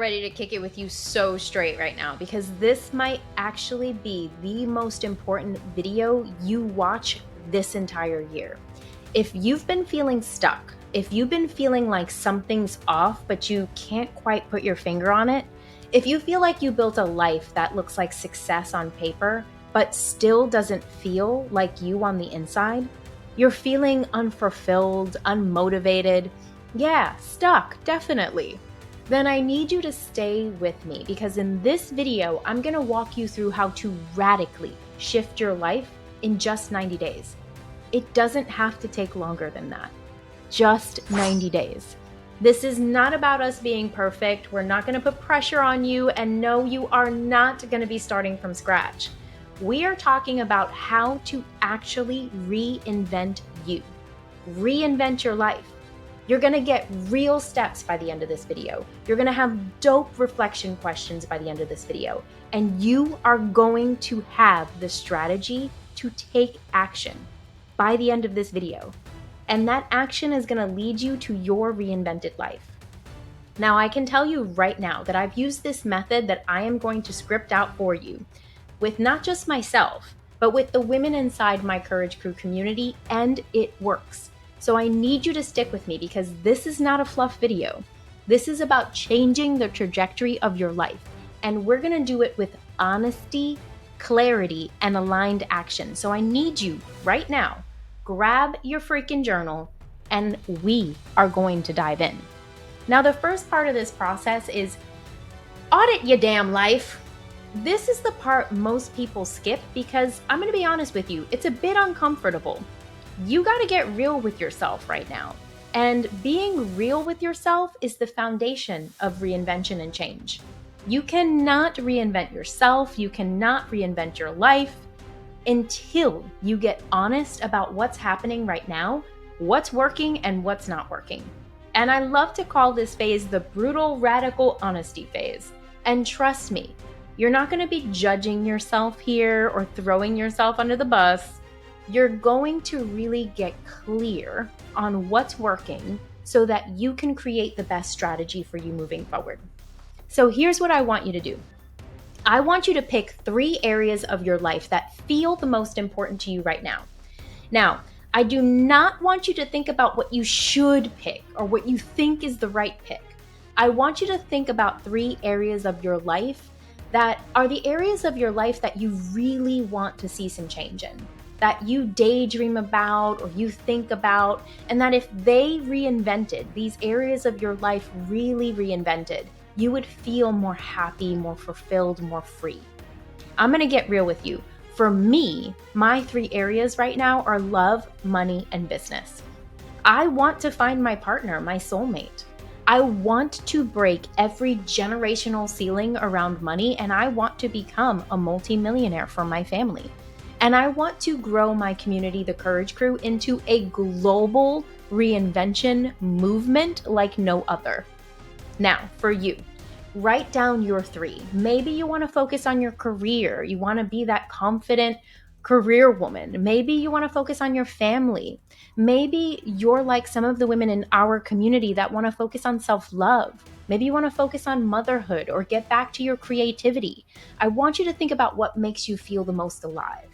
ready to kick it with you so straight right now because this might actually be the most important video you watch this entire year. If you've been feeling stuck, if you've been feeling like something's off but you can't quite put your finger on it, if you feel like you built a life that looks like success on paper but still doesn't feel like you on the inside, you're feeling unfulfilled, unmotivated, stuck, definitely, then I need you to stay with me because in this video, I'm gonna walk you through how to radically shift your life in just 90 days. It doesn't have to take longer than that. Just 90 days. This is not about us being perfect. We're not gonna put pressure on you, and no, you are not gonna be starting from scratch. We are talking about how to actually reinvent you. Reinvent your life. You're gonna get real steps by the end of this video. You're gonna have dope reflection questions by the end of this video. And you are going to have the strategy to take action by the end of this video. And that action is gonna lead you to your reinvented life. Now, I can tell you right now that I've used this method that I am going to script out for you with not just myself, but with the women inside my Courage Crew community, and it works. So I need you to stick with me because this is not a fluff video. This is about changing the trajectory of your life. And we're gonna do it with honesty, clarity, and aligned action. So I need you right now, grab your freaking journal and we are going to dive in. Now, the first part of this process is audit your damn life. This is the part most people skip because I'm gonna be honest with you, it's a bit uncomfortable. You got to get real with yourself right now. And being real with yourself is the foundation of reinvention and change. You cannot reinvent yourself. You cannot reinvent your life until you get honest about what's happening right now, what's working and what's not working. And I love to call this phase the brutal, radical honesty phase. And trust me, you're not going to be judging yourself here or throwing yourself under the bus. You're going to really get clear on what's working so that you can create the best strategy for you moving forward. So here's what I want you to do. I want you to pick 3 areas of your life that feel the most important to you right now. Now, I do not want you to think about what you should pick or what you think is the right pick. I want you to think about 3 areas of your life that are the areas of your life that you really want to see some change in, that you daydream about or you think about, and that if they reinvented, these areas of your life really reinvented, you would feel more happy, more fulfilled, more free. I'm gonna get real with you. For me, my 3 areas right now are love, money, and business. I want to find my partner, my soulmate. I want to break every generational ceiling around money, and I want to become a multimillionaire for my family. And I want to grow my community, the Courage Crew, into a global reinvention movement like no other. Now, for you, write down your 3. Maybe you want to focus on your career. You want to be that confident career woman. Maybe you want to focus on your family. Maybe you're like some of the women in our community that want to focus on self-love. Maybe you want to focus on motherhood or get back to your creativity. I want you to think about what makes you feel the most alive.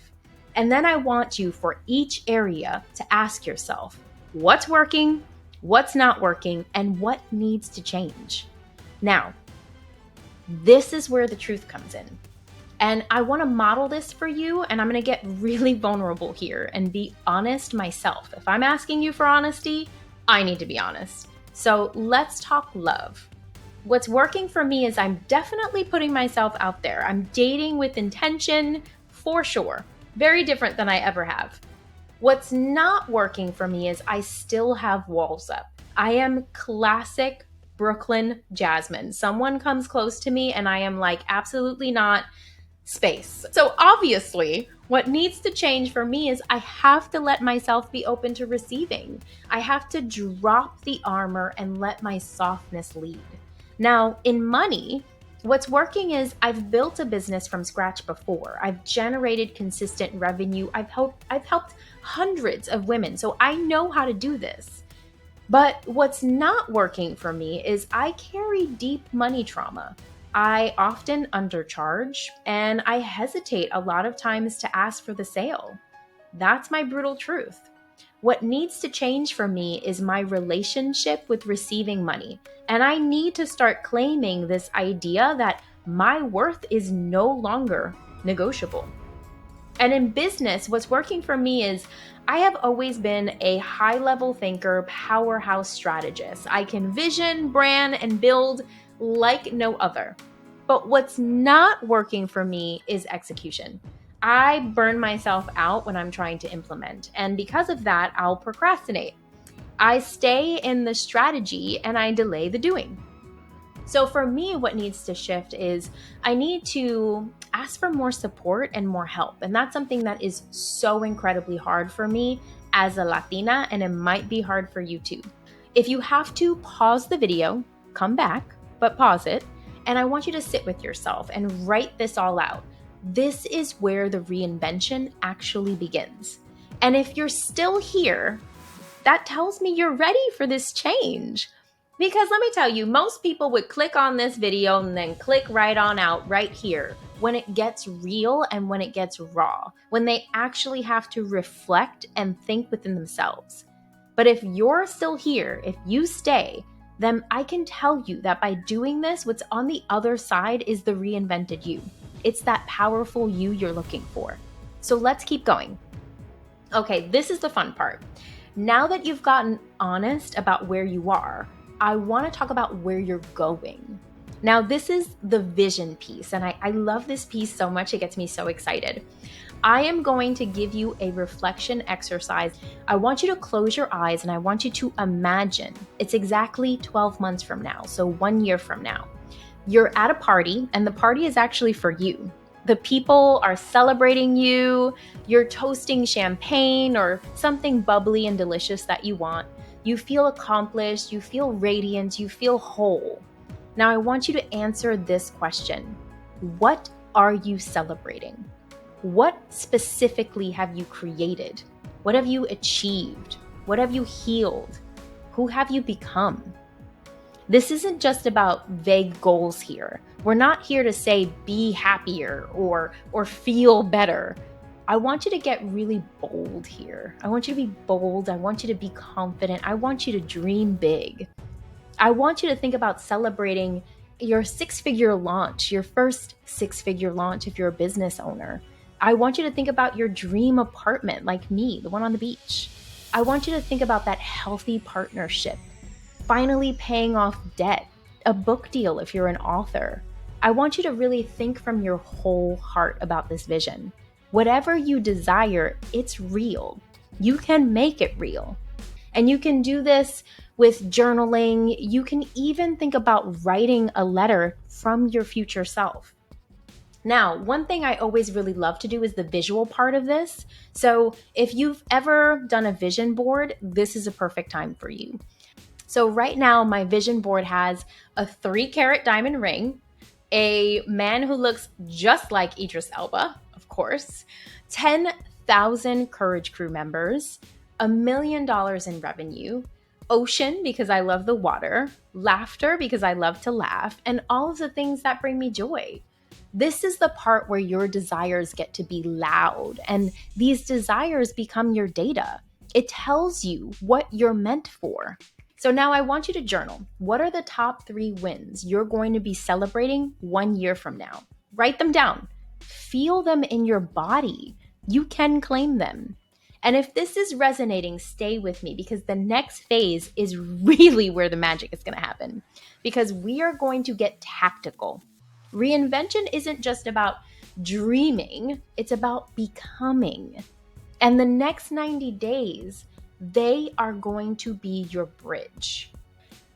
And then I want you, for each area, to ask yourself, what's working, what's not working, and what needs to change. Now, this is where the truth comes in. And I want to model this for you, and I'm going to get really vulnerable here and be honest myself. If I'm asking you for honesty, I need to be honest. So let's talk love. What's working for me is I'm definitely putting myself out there. I'm dating with intention, for sure. Very different than I ever have. What's not working for me is I still have walls up. I am classic Brooklyn Jasmine. Someone comes close to me and I am like, absolutely not, space. So obviously, what needs to change for me is I have to let myself be open to receiving. I have to drop the armor and let my softness lead. Now, in money, what's working is I've built a business from scratch before. I've generated consistent revenue. I've helped hundreds of women, so I know how to do this. But what's not working for me is I carry deep money trauma. I often undercharge and I hesitate a lot of times to ask for the sale. That's my brutal truth. What needs to change for me is my relationship with receiving money. And I need to start claiming this idea that my worth is no longer negotiable. And in business, what's working for me is I have always been a high level thinker, powerhouse strategist. I can vision, brand, and build like no other. But what's not working for me is execution. I burn myself out when I'm trying to implement. And because of that, I'll procrastinate. I stay in the strategy and I delay the doing. So for me, what needs to shift is I need to ask for more support and more help. And that's something that is so incredibly hard for me as a Latina, and it might be hard for you too. If you have to pause the video, come back, but pause it. And I want you to sit with yourself and write this all out. This is where the reinvention actually begins. And if you're still here, that tells me you're ready for this change. Because let me tell you, most people would click on this video and then click right on out right here when it gets real and when it gets raw, when they actually have to reflect and think within themselves. But if you're still here, if you stay, then I can tell you that by doing this, what's on the other side is the reinvented you. It's that powerful you you're looking for. So let's keep going. Okay, this is the fun part. Now that you've gotten honest about where you are, I want to talk about where you're going. Now, this is the vision piece, and I love this piece so much. It gets me so excited. I am going to give you a reflection exercise. I want you to close your eyes and I want you to imagine it's exactly 12 months from now, so 1 year from now. You're at a party, and the party is actually for you. The people are celebrating you. You're toasting champagne or something bubbly and delicious that you want. You feel accomplished, you feel radiant, you feel whole. Now I want you to answer this question. What are you celebrating? What specifically have you created? What have you achieved? What have you healed? Who have you become? This isn't just about vague goals here. We're not here to say be happier or feel better. I want you to get really bold here. I want you to be bold. I want you to be confident. I want you to dream big. I want you to think about celebrating your 6-figure launch, your first 6-figure launch if you're a business owner. I want you to think about your dream apartment like me, the one on the beach. I want you to think about that healthy partnership, finally paying off debt, a book deal if you're an author. I want you to really think from your whole heart about this vision. Whatever you desire, it's real. You can make it real. And you can do this with journaling. You can even think about writing a letter from your future self. Now, one thing I always really love to do is the visual part of this. So if you've ever done a vision board, this is a perfect time for you. So right now, my vision board has a 3-carat diamond ring, a man who looks just like Idris Elba, of course, 10,000 Courage Crew members, $1 million in revenue, ocean because I love the water, laughter because I love to laugh, and all of the things that bring me joy. This is the part where your desires get to be loud, and these desires become your data. It tells you what you're meant for. So now I want you to journal. What are the top 3 wins you're going to be celebrating 1 year from now? Write them down. Feel them in your body. You can claim them. And if this is resonating, stay with me because the next phase is really where the magic is going to happen because we are going to get tactical. Reinvention isn't just about dreaming, it's about becoming. And the next 90 days, they are going to be your bridge.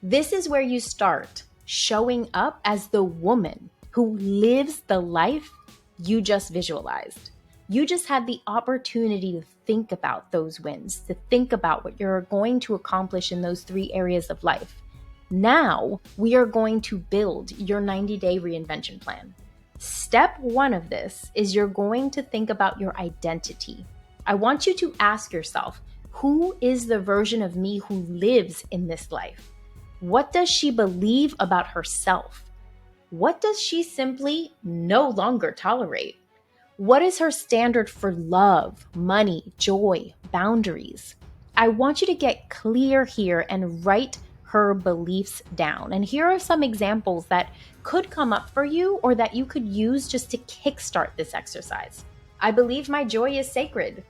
This is where you start showing up as the woman who lives the life you just visualized. You just had the opportunity to think about those wins, to think about what you're going to accomplish in those 3 areas of life. Now we are going to build your 90-day reinvention plan. Step 1 of this is you're going to think about your identity. I want you to ask yourself, Who is the version of me who lives in this life? What does she believe about herself? What does she simply no longer tolerate? What is her standard for love, money, joy, boundaries? I want you to get clear here and write her beliefs down. And here are some examples that could come up for you or that you could use just to kickstart this exercise. I believe my joy is sacred.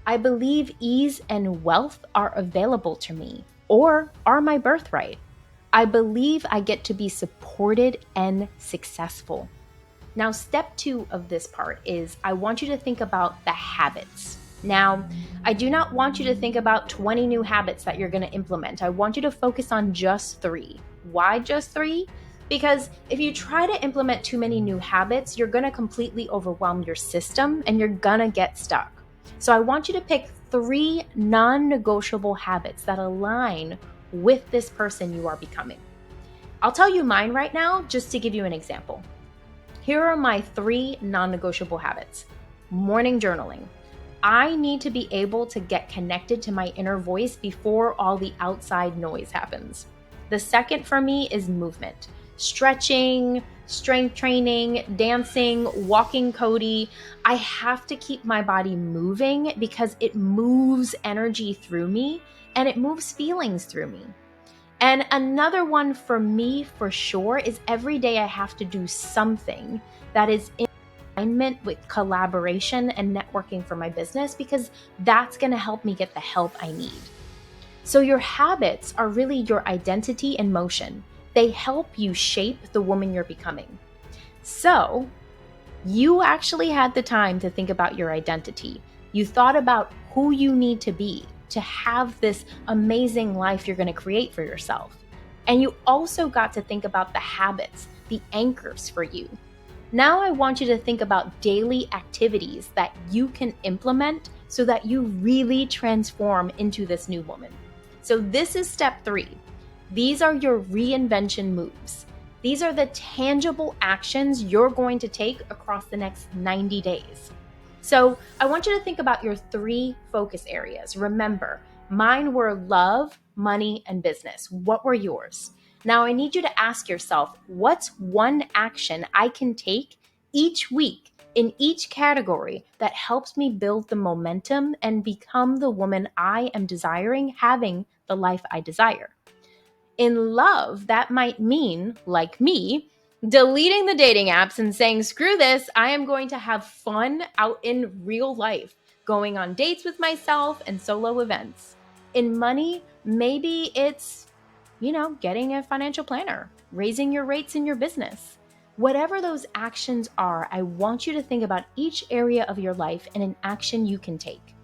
I believe ease and wealth are available to me or are my birthright. I believe I get to be supported and successful. Now, step 2 of this part is I want you to think about the habits. Now, I do not want you to think about 20 new habits that you're going to implement. I want you to focus on just 3. Why just 3? Because if you try to implement too many new habits, you're going to completely overwhelm your system and you're going to get stuck. So I want you to pick 3 non-negotiable habits that align with this person you are becoming. I'll tell you mine right now just to give you an example. Here are my 3 non-negotiable habits. Morning journaling. I need to be able to get connected to my inner voice before all the outside noise happens. The second for me is movement. Stretching, strength training, dancing, walking Cody. I have to keep my body moving because it moves energy through me and it moves feelings through me. And another one for me for sure is every day I have to do something that is in alignment with collaboration and networking for my business because that's going to help me get the help I need. So your habits are really your identity in motion. They help you shape the woman you're becoming. So you actually had the time to think about your identity. You thought about who you need to be to have this amazing life you're going to create for yourself. And you also got to think about the habits, the anchors for you. Now I want you to think about daily activities that you can implement so that you really transform into this new woman. So this is step 3. These are your reinvention moves. These are the tangible actions you're going to take across the next 90 days. So I want you to think about your 3 focus areas. Remember, mine were love, money, and business. What were yours? Now I need you to ask yourself, what's one action I can take each week in each category that helps me build the momentum and become the woman I am desiring, having the life I desire? In love, that might mean, like me, deleting the dating apps and saying, screw this, I am going to have fun out in real life, going on dates with myself and solo events. In money, maybe it's, getting a financial planner, raising your rates in your business. Whatever those actions are, I want you to think about each area of your life and an action you can take.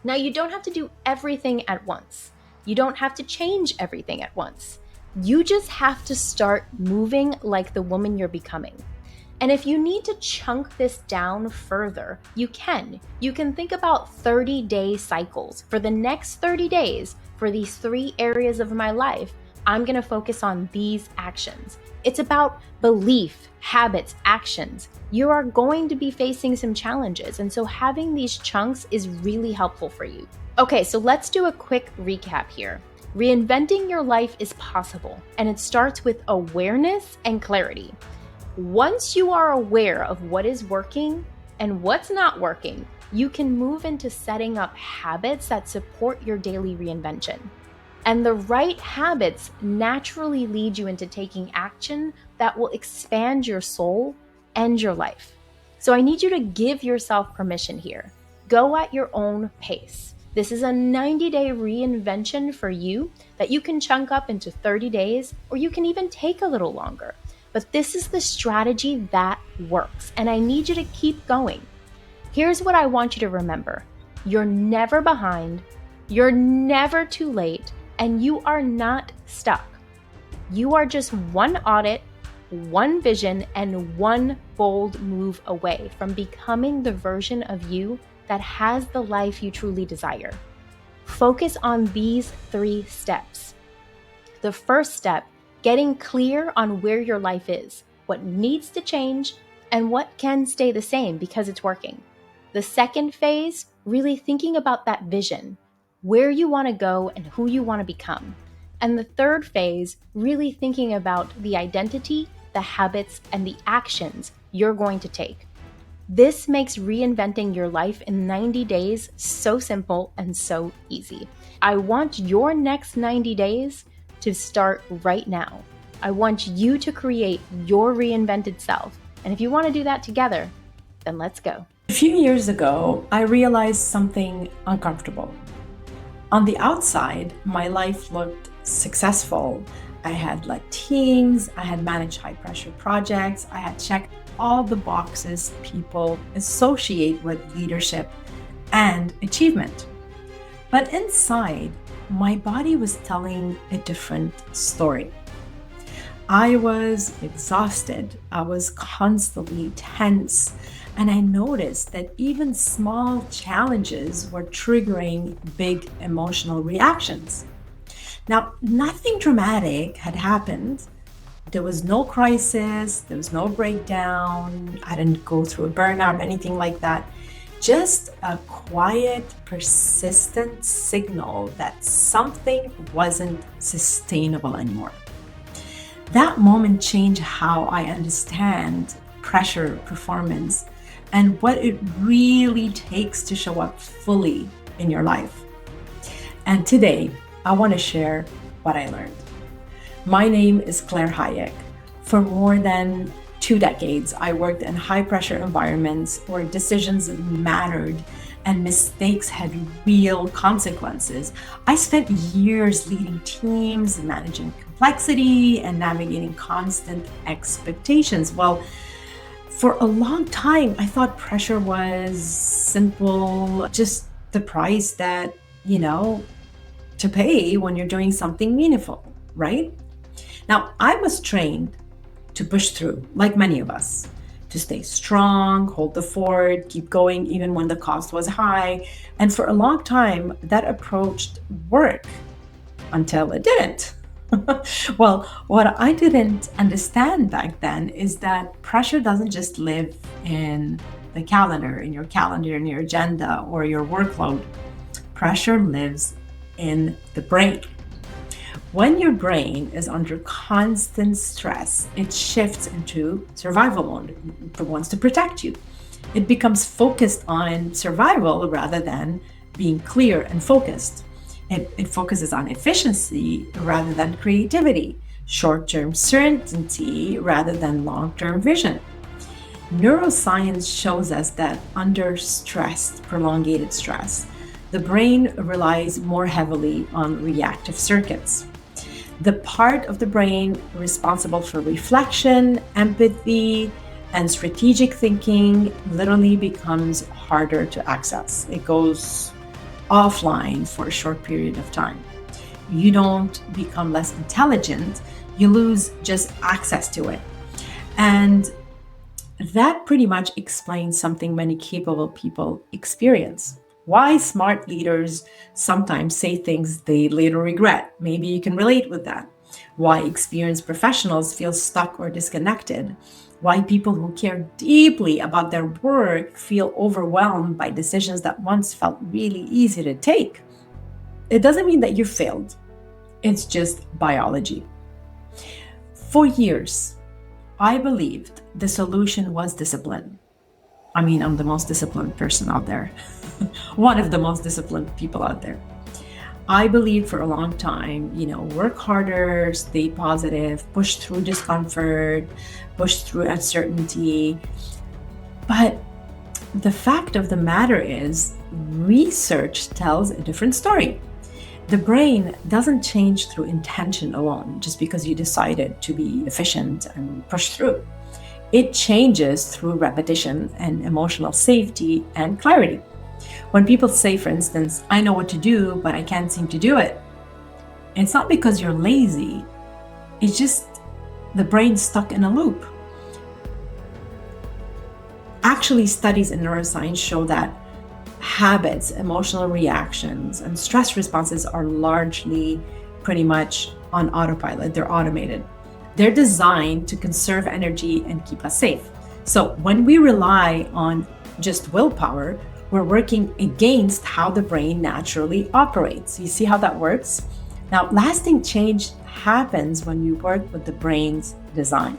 Now, you don't have to do everything at once. You don't have to change everything at once. You just have to start moving like the woman you're becoming. And if you need to chunk this down further, you can. You can think about 30-day cycles. For the next 30 days, for these 3 areas of my life, I'm going to focus on these actions. It's about belief, habits, actions. You are going to be facing some challenges, and so having these chunks is really helpful for you. Okay, so let's do a quick recap here. Reinventing your life is possible, and it starts with awareness and clarity. Once you are aware of what is working and what's not working, you can move into setting up habits that support your daily reinvention. And the right habits naturally lead you into taking action that will expand your soul and your life. So I need you to give yourself permission here. Go at your own pace. This is a 90-day reinvention for you that you can chunk up into 30 days, or you can even take a little longer. But this is the strategy that works, and I need you to keep going. Here's what I want you to remember. You're never behind, you're never too late, and you are not stuck. You are just one audit, one vision, and one bold move away from becoming the version of you that has the life you truly desire. Focus on these 3 steps. The first step, getting clear on where your life is, what needs to change, and what can stay the same because it's working. The second phase, really thinking about that vision. where you want to go and who you want to become. And the third phase, really thinking about the identity, the habits, and the actions you're going to take. This makes reinventing your life in 90 days so simple and so easy. I want your next 90 days to start right now. I want you to create your reinvented self. And if you want to do that together, then let's go. A few years ago, I realized something uncomfortable. On the outside, my life looked successful. I had led teams, I had managed high pressure projects, I had checked all the boxes people associate with leadership and achievement. But inside, my body was telling a different story. I was exhausted, I was constantly tense, and I noticed that even small challenges were triggering big emotional reactions. Now, nothing dramatic had happened. There was no crisis, there was no breakdown, I didn't go through a burnout, anything like that. Just a quiet, persistent signal that something wasn't sustainable anymore. That moment changed how I understand pressure, performance, and what it really takes to show up fully in your life. And today, I want to share what I learned. My name is Claire Hayek. For more than 2 decades, I worked in high-pressure environments where decisions mattered and mistakes had real consequences. I spent years leading teams, managing complexity, and navigating constant expectations. Well, for a long time, I thought pressure was simple, just the price that, to pay when you're doing something meaningful, right? Now, I was trained to push through, like many of us, to stay strong, hold the fort, keep going even when the cost was high. And for a long time, that approach worked until it didn't. Well, what I didn't understand back then is that pressure doesn't just live in the calendar, in your agenda, or your workload. Pressure lives in the brain. When your brain is under constant stress, it shifts into survival mode. It wants to protect you. It becomes focused on survival rather than being clear and focused. It focuses on efficiency rather than creativity, short-term certainty rather than long-term vision. Neuroscience shows us that under stress, prolonged stress, the brain relies more heavily on reactive circuits. The part of the brain responsible for reflection, empathy, and strategic thinking literally becomes harder to access. It goes offline for a short period of time. You don't become less intelligent, you lose just access to it. And that pretty much explains something many capable people experience. Why smart leaders sometimes say things they later regret. Maybe you can relate with that. Why experienced professionals feel stuck or disconnected. Why people who care deeply about their work feel overwhelmed by decisions that once felt really easy to take. It doesn't mean that you failed. It's just biology. For years, I believed the solution was discipline. I'm the most disciplined person out there. One of the most disciplined people out there. I believed for a long time, work harder, stay positive, push through discomfort, push through uncertainty. But the fact of the matter is, research tells a different story. The brain doesn't change through intention alone, just because you decided to be efficient and push through. It changes through repetition and emotional safety and clarity. When people say, for instance, I know what to do, but I can't seem to do it, it's not because you're lazy. It's just the brain's stuck in a loop. Actually, studies in neuroscience show that habits, emotional reactions, and stress responses are largely pretty much on autopilot. They're automated. They're designed to conserve energy and keep us safe. So when we rely on just willpower, we're working against how the brain naturally operates. You see how that works? Now, lasting change happens when you work with the brain's design.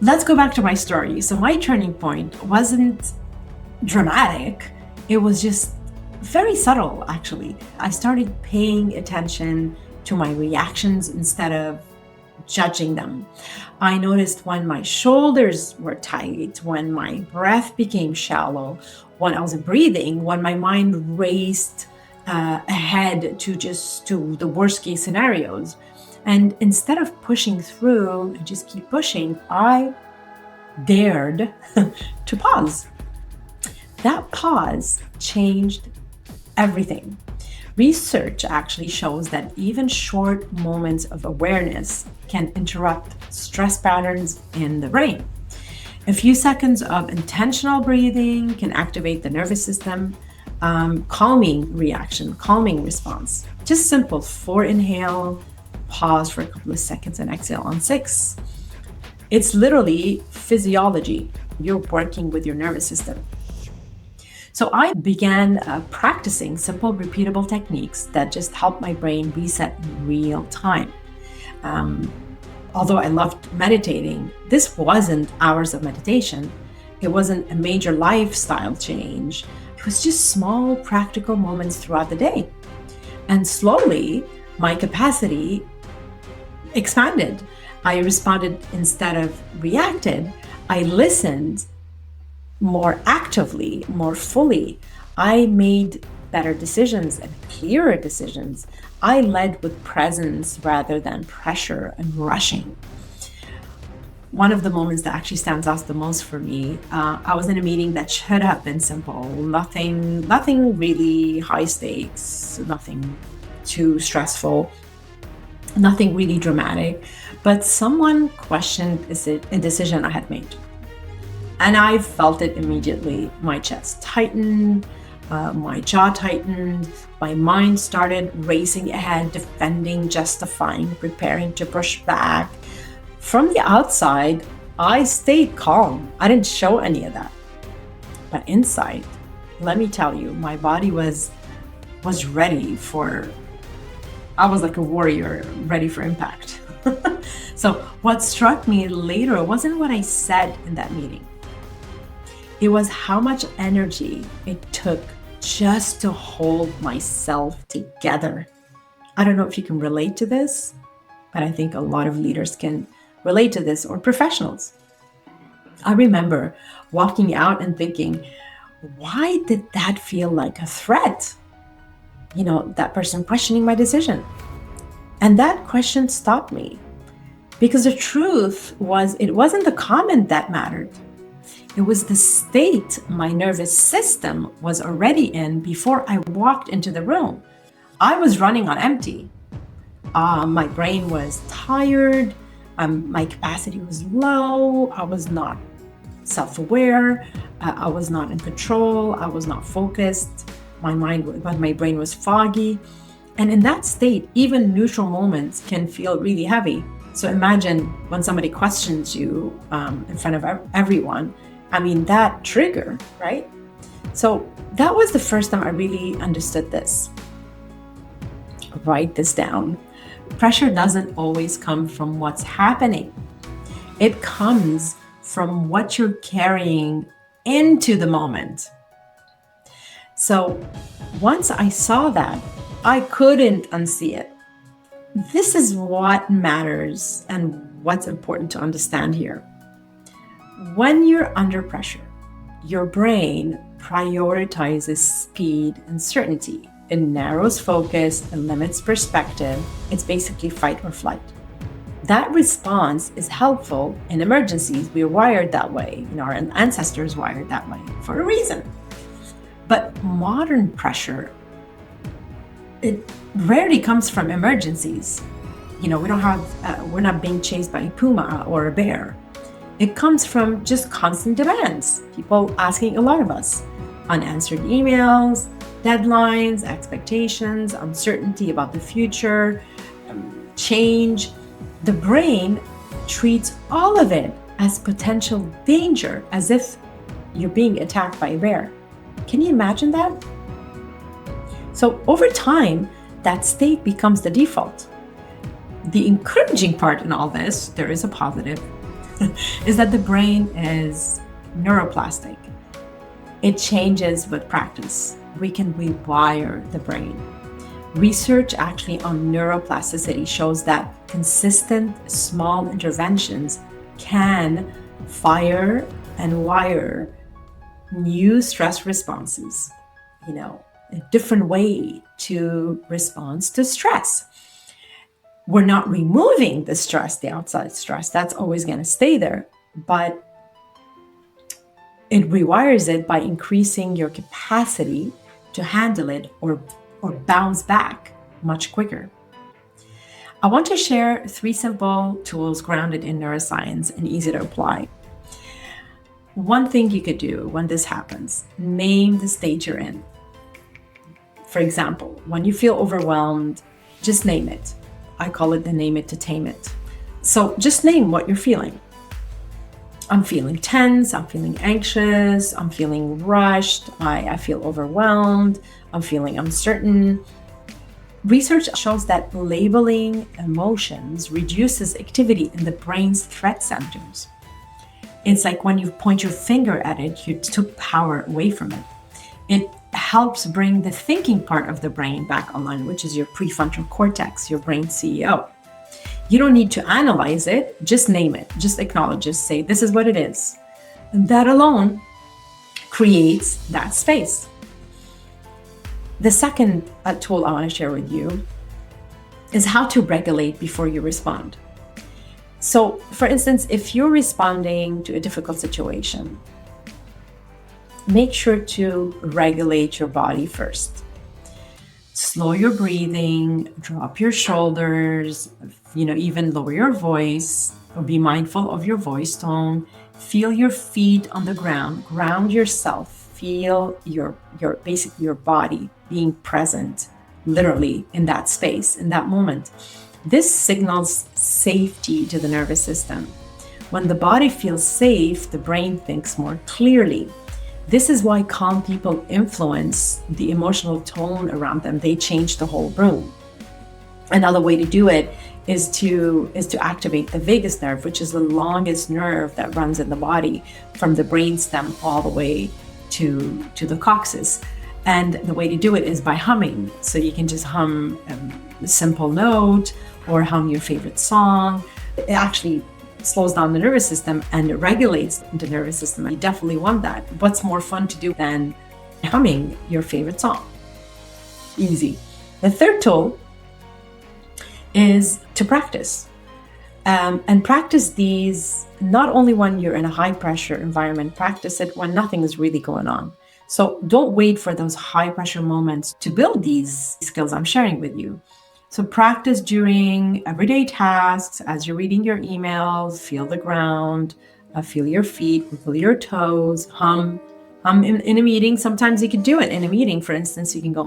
Let's go back to my story. So my turning point wasn't dramatic. It was just very subtle, actually. I started paying attention to my reactions instead of judging them. I noticed when my shoulders were tight, when my breath became shallow, when I was breathing, when my mind raced ahead to the worst case scenarios. And instead of pushing through and just keep pushing, I dared to pause. That pause changed everything. Research actually shows that even short moments of awareness can interrupt stress patterns in the brain. A few seconds of intentional breathing can activate the nervous system, calming response. Just simple 4 inhale, pause for a couple of seconds and exhale on 6. It's literally physiology. You're working with your nervous system. So I began practicing simple, repeatable techniques that just help my brain reset in real time. Although I loved meditating, this wasn't hours of meditation. It wasn't a major lifestyle change. It was just small, practical moments throughout the day. And slowly, my capacity expanded. I responded instead of reacted. I listened more actively, more fully. I made better decisions and clearer decisions. I led with presence rather than pressure and rushing. One of the moments that actually stands out the most for me, I was in a meeting that should have been simple, nothing really high stakes, nothing too stressful, nothing really dramatic, but someone questioned a decision I had made. And I felt it immediately. My chest tightened, my jaw tightened, my mind started racing ahead, defending, justifying, preparing to push back. From the outside, I stayed calm. I didn't show any of that. But inside, let me tell you, my body was ready for, I was like a warrior ready for impact. So what struck me later wasn't what I said in that meeting. It was how much energy it took just to hold myself together. I don't know if you can relate to this, but I think a lot of leaders can relate to this, or professionals. I remember walking out and thinking, why did that feel like a threat? That person questioning my decision. And that question stopped me, because the truth was, it wasn't the comment that mattered. It was the state my nervous system was already in before I walked into the room. I was running on empty. My brain was tired. My capacity was low. I was not self-aware. I was not in control. I was not focused. My brain was foggy. And in that state, even neutral moments can feel really heavy. So imagine when somebody questions you in front of everyone. I mean, that trigger, right? So that was the first time I really understood this. Write this down. Pressure doesn't always come from what's happening. It comes from what you're carrying into the moment. So once I saw that, I couldn't unsee it. This is what matters and what's important to understand here. When you're under pressure, your brain prioritizes speed and certainty. It narrows focus and limits perspective. It's basically fight or flight. That response is helpful in emergencies. We're wired that way. Our ancestors wired that way for a reason. But modern pressure, it rarely comes from emergencies. We're not being chased by a puma or a bear. It comes from just constant demands. People asking a lot of us. Unanswered emails, deadlines, expectations, uncertainty about the future, change. The brain treats all of it as potential danger, as if you're being attacked by a bear. Can you imagine that? So over time, that state becomes the default. The encouraging part in all this, there is a positive, is that the brain is neuroplastic. It changes with practice. We can rewire the brain. Research actually on neuroplasticity shows that consistent small interventions can fire and wire new stress responses, a different way to respond to stress. We're not removing the stress, the outside stress, that's always going to stay there, but it rewires it by increasing your capacity to handle it or bounce back much quicker. I want to share 3 simple tools grounded in neuroscience and easy to apply. One thing you could do when this happens, name the state you're in. For example, when you feel overwhelmed, just name it. I call it the name it to tame it. So just name what you're feeling. I'm feeling tense, I'm feeling anxious, I'm feeling rushed, I feel overwhelmed, I'm feeling uncertain. Research shows that labeling emotions reduces activity in the brain's threat centers. It's like when you point your finger at it, you took power away from it. It helps bring the thinking part of the brain back online, which is your prefrontal cortex, your brain CEO. You don't need to analyze it, just name it, just acknowledge it, say, this is what it is. And that alone creates that space. The second tool I want to share with you is how to regulate before you respond. So, for instance, if you're responding to a difficult situation, make sure to regulate your body first. Slow your breathing, drop your shoulders, even lower your voice, or be mindful of your voice tone. Feel your feet on the ground, ground yourself, feel your body being present, literally in that space, in that moment. This signals safety to the nervous system. When the body feels safe, the brain thinks more clearly. This is why calm people influence the emotional tone around them. They change the whole room. Another way to do it is to activate the vagus nerve, which is the longest nerve that runs in the body from the brainstem all the way to the coccyx. And the way to do it is by humming. So you can just hum a simple note or hum your favorite song. It actually slows down the nervous system and it regulates the nervous system. You definitely want that. What's more fun to do than humming your favorite song? Easy. The third tool is to practice. And practice these not only when you're in a high pressure environment, practice it when nothing is really going on. So don't wait for those high pressure moments to build these skills I'm sharing with you. So practice during everyday tasks, as you're reading your emails, feel the ground, feel your feet, feel your toes, hum in a meeting. Sometimes you could do it in a meeting. For instance, you can go,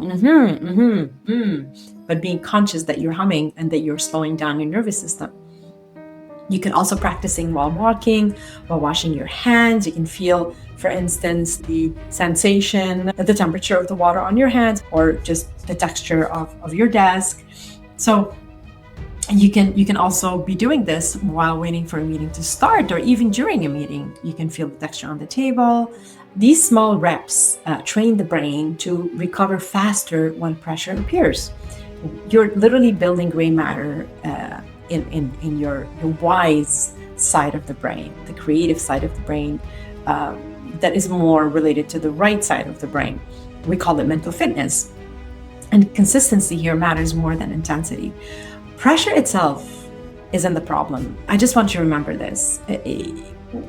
but being conscious that you're humming and that you're slowing down your nervous system. You can also practicing while walking, while washing your hands. You can feel, for instance, the sensation, the temperature of the water on your hands, or just the texture of your desk. So you can also be doing this while waiting for a meeting to start, or even during a meeting. You can feel the texture on the table. These small reps train the brain to recover faster when pressure appears. You're literally building gray matter in your wise side of the brain, the creative side of the brain, that is more related to the right side of the brain. We call it mental fitness. And consistency here matters more than intensity. Pressure itself isn't the problem. I just want you to remember this.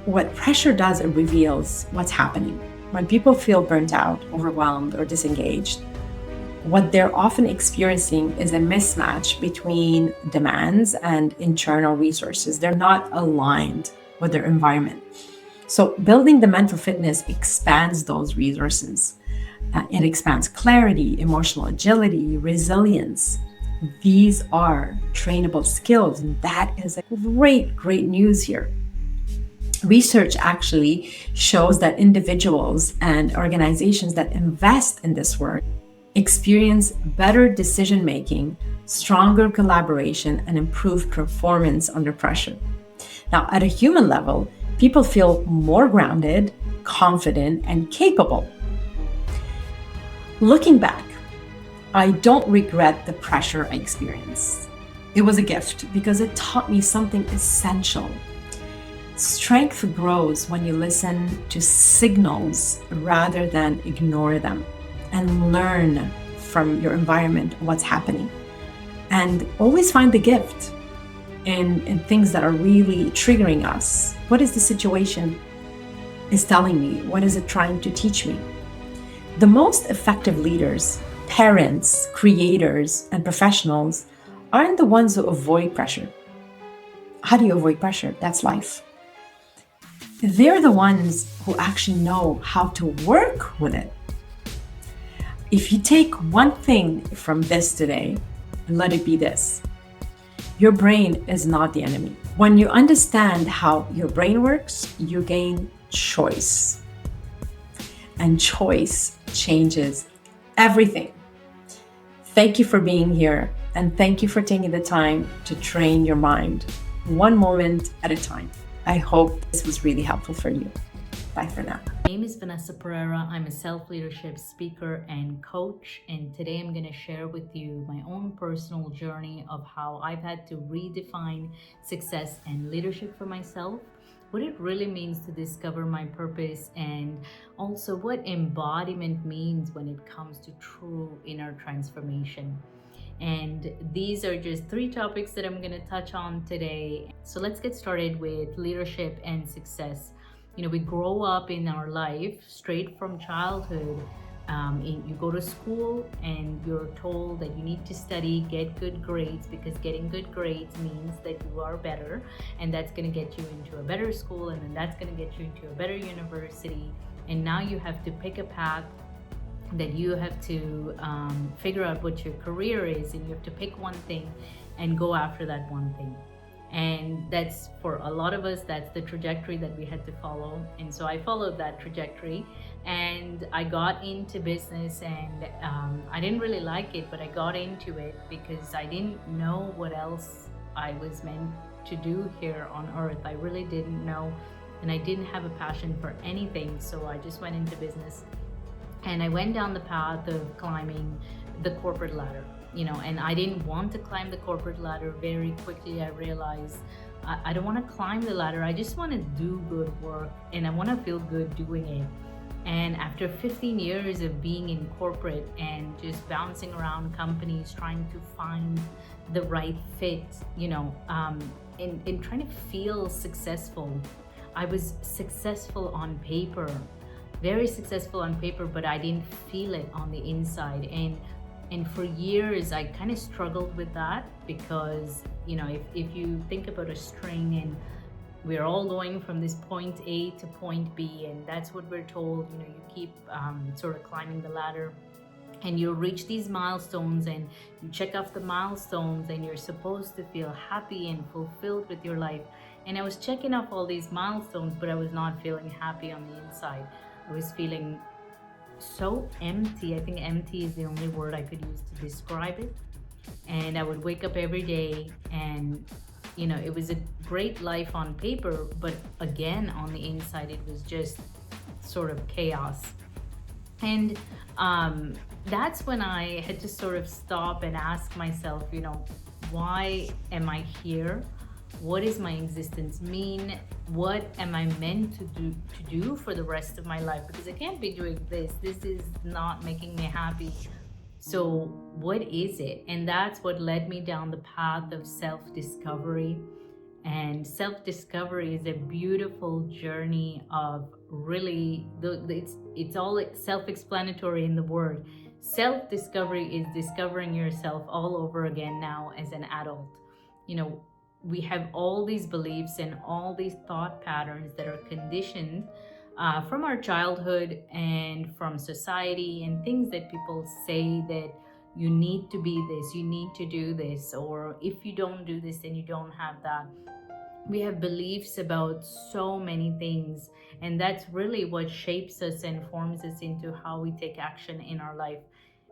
What pressure does, it reveals what's happening. When people feel burnt out, overwhelmed, or disengaged, what they're often experiencing is a mismatch between demands and internal resources. They're not aligned with their environment. So building the mental fitness expands those resources. It expands clarity, emotional agility, resilience. These are trainable skills, and that is a great news here. Research actually shows that individuals and organizations that invest in this work experience better decision making, stronger collaboration, and improved performance under pressure. Now, at a human level, people feel more grounded, confident, and capable. Looking back, I don't regret the pressure I experienced. It was a gift because it taught me something essential. Strength grows when you listen to signals rather than ignore them, and learn from your environment what's happening. And always find the gift in things that are really triggering us. What is the situation is telling me? What is it trying to teach me? The most effective leaders, parents, creators, and professionals aren't the ones who avoid pressure. How do you avoid pressure? That's life. They're the ones who actually know how to work with it. If you take one thing from this today, let it be this: your brain is not the enemy. When you understand how your brain works, you gain choice. And choice changes everything. Thank you for being here, and thank you for taking the time to train your mind, one moment at a time. I hope this was really helpful for you. Bye for now. My name is Vanessa Pereira. I'm a self-leadership speaker and coach, and today I'm going to share with you my own personal journey of how I've had to redefine success and leadership for myself, what it really means to discover my purpose, and also what embodiment means when it comes to true inner transformation. And these are just 3 topics that I'm going to touch on today. So let's get started with leadership and success. You know, we grow up in our life straight from childhood. You go to school and you're told that you need to study, get good grades, because getting good grades means that you are better, and that's going to get you into a better school, and then that's going to get you into a better university. And now you have to pick a path that you have to figure out what your career is, and you have to pick one thing and go after that one thing. And that's, for a lot of us, that's the trajectory that we had to follow. And so I followed that trajectory, and I got into business, and I didn't really like it, but I got into it because I didn't know what else I was meant to do here on earth. I really didn't know, and I didn't have a passion for anything. So I just went into business, and I went down the path of climbing the corporate ladder. You know, and I didn't want to climb the corporate ladder. Very quickly I realized I don't want to climb the ladder. I just want to do good work, and I want to feel good doing it. And after 15 years of being in corporate and just bouncing around companies trying to find the right fit, you know, in trying to feel successful, I was successful on paper, very successful on paper, but I didn't feel it on the inside. And for years, I kind of struggled with that because, you know, if you think about a string, and we're all going from this point A to point B, and that's what we're told, you know, you keep sort of climbing the ladder, and you'll reach these milestones, and you check off the milestones, and you're supposed to feel happy and fulfilled with your life. And I was checking off all these milestones, but I was not feeling happy on the inside. I was feeling so empty. I think empty is the only word I could use to describe it. And I would wake up every day, and you know, it was a great life on paper, but again on the inside it was just sort of chaos. And that's when I had to sort of stop and ask myself, you know, why am I here? What does my existence mean? What am I meant to do for the rest of my life? Because I can't be doing this. This is not making me happy. So what is it? And that's what led me down the path of self-discovery. And self-discovery is a beautiful journey of really, it's all self-explanatory in the word. Self-discovery is discovering yourself all over again now as an adult. You know, we have all these beliefs and all these thought patterns that are conditioned from our childhood and from society, and things that people say that you need to be this, you need to do this, or if you don't do this, then you don't have that. We have beliefs about so many things, and that's really what shapes us and forms us into how we take action in our life.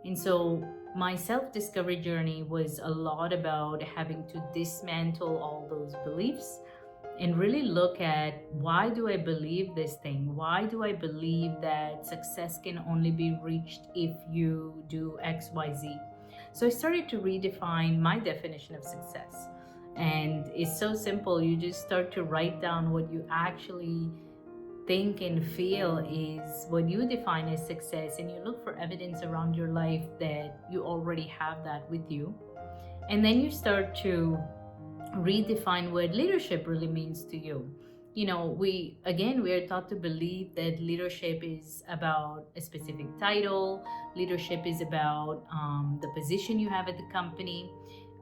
And so my self-discovery journey was a lot about having to dismantle all those beliefs and really look at, why do I believe this thing? Why do I believe that success can only be reached if you do XYZ? So I started to redefine my definition of success. And it's so simple. You just start to write down what you actually think and feel is what you define as success, and you look for evidence around your life that you already have that with you. And then you start to redefine what leadership really means to you. You know, we are taught to believe that leadership is about a specific title, leadership is about the position you have at the company.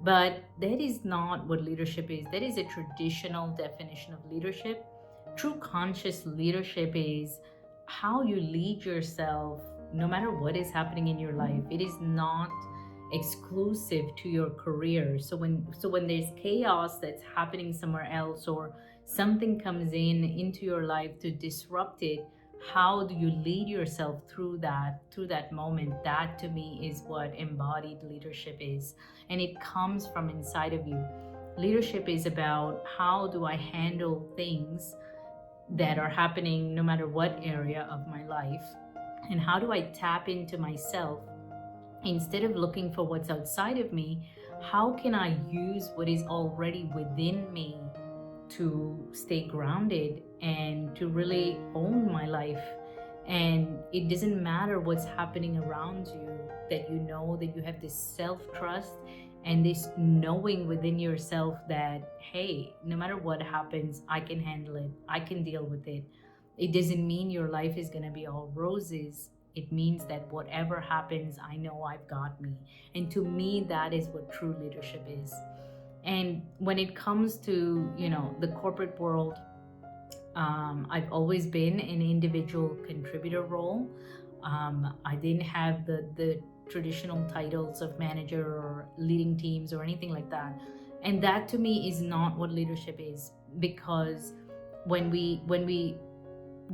But that is not what leadership is. That is a traditional definition of leadership. True conscious leadership is how you lead yourself no matter what is happening in your life. It is not exclusive to your career. So when there's chaos that's happening somewhere else, or something comes into your life to disrupt it, how do you lead yourself through that moment? That to me is what embodied leadership is, and it comes from inside of you. Leadership is about, how do I handle things that are happening no matter what area of my life, and how do I tap into myself instead of looking for what's outside of me? How can I use what is already within me to stay grounded and to really own my life? And it doesn't matter what's happening around you, that you know that you have this self-trust and this knowing within yourself that, hey, no matter what happens, I can handle it, I can deal with it. It doesn't mean your life is going to be all roses. It means that whatever happens, I know I've got me. And to me, that is what true leadership is. And when it comes to, the corporate world, I've always been an individual contributor role. I didn't have the traditional titles of manager or leading teams or anything like that. And that to me is not what leadership is, because when we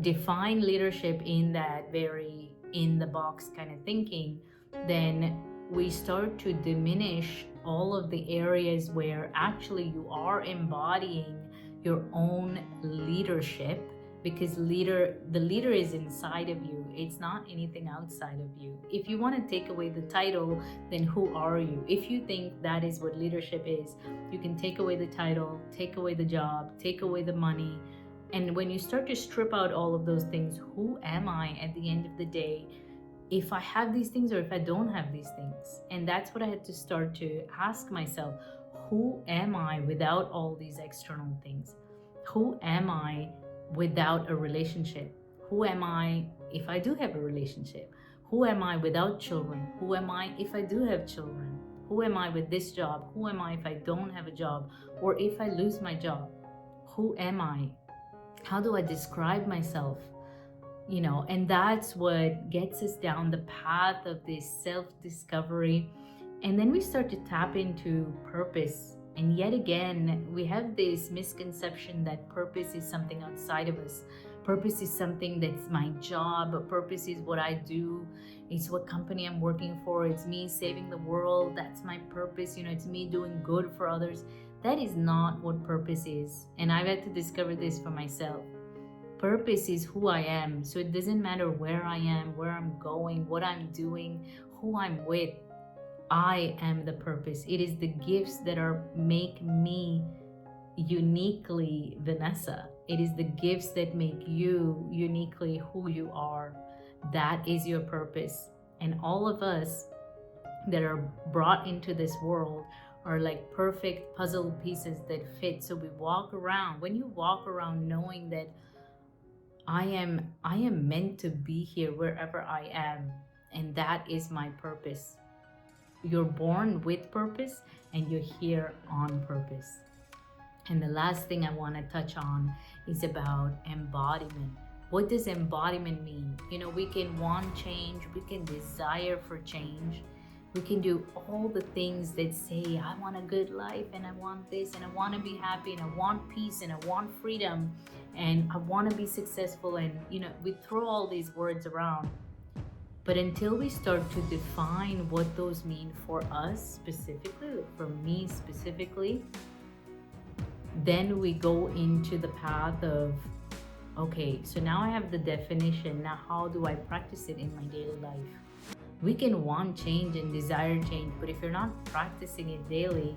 define leadership in that very in the box kind of thinking, then we start to diminish all of the areas where actually you are embodying your own leadership, because the leader is inside of you. It's not anything outside of you. If you want to take away the title, then who are you? If you think that is what leadership is, you can take away the title, take away the job, take away the money. And when you start to strip out all of those things, who am I at the end of the day, if I have these things or if I don't have these things? And that's what I had to start to ask myself. Who am I without all these external things? Who am I without a relationship? Who am I if I do have a relationship? Who am I without children? Who am I if I do have children? Who am I with this job? Who am I if I don't have a job, or if I lose my job? Who am I? How do I describe myself? And that's what gets us down the path of this self-discovery. And then we start to tap into purpose. And yet again, we have this misconception that purpose is something outside of us. Purpose is something that's my job. Purpose is what I do. It's what company I'm working for. It's me saving the world. That's my purpose. It's me doing good for others. That is not what purpose is. And I've had to discover this for myself. Purpose is who I am. So it doesn't matter where I am, where I'm going, what I'm doing, who I'm with. I am the purpose. It is the gifts that make me uniquely Vanessa. It is the gifts that make you uniquely who you are. That is your purpose. And all of us that are brought into this world are like perfect puzzle pieces that fit. So we walk around. When you walk around knowing that I am meant to be here wherever I am, and that is my purpose. You're born with purpose and you're here on purpose. And the last thing I want to touch on is about embodiment. What does embodiment mean? We can want change, we can desire for change, We can do all the things that say, I want a good life, and I want this, and I want to be happy, and I want peace, and I want freedom, and I want to be successful. And, we throw all these words around. But until we start to define what those mean for us specifically, for me specifically, then we go into the path of, okay, so now I have the definition. Now, how do I practice it in my daily life? We can want change and desire change, but if you're not practicing it daily,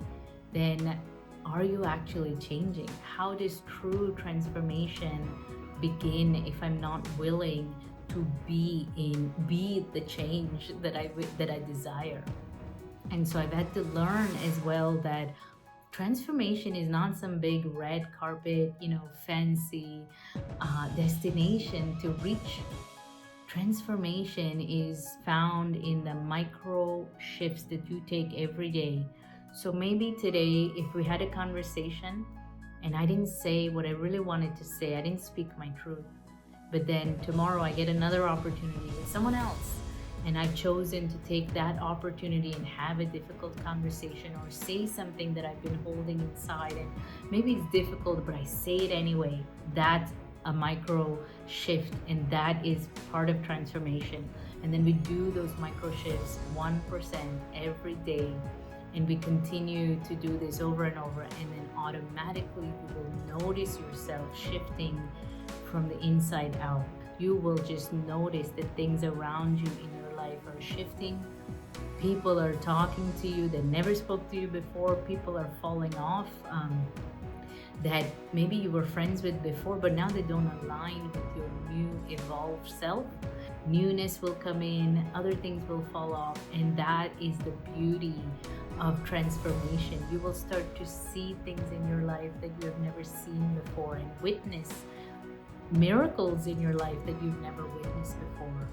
then are you actually changing? How does true transformation begin if I'm not willing to be the change that I desire? And so I've had to learn as well that transformation is not some big red carpet, fancy destination to reach. Transformation is found in the micro shifts that you take every day. So maybe today, if we had a conversation and I didn't say what I really wanted to say, I didn't speak my truth, but then tomorrow I get another opportunity with someone else, and I've chosen to take that opportunity and have a difficult conversation or say something that I've been holding inside, and maybe it's difficult, but I say it anyway. That's a micro shift, and that is part of transformation. And then we do those micro shifts 1% every day, and we continue to do this over and over, and then automatically you will notice yourself shifting from the inside out. You will just notice that things around you in your life are shifting. People are talking to you that never spoke to you before. People are falling off that maybe you were friends with before, but now they don't align with your new evolved self. Newness will come in, other things will fall off, and that is the beauty of transformation. You will start to see things in your life that you have never seen before, and witness miracles in your life that you've never witnessed before.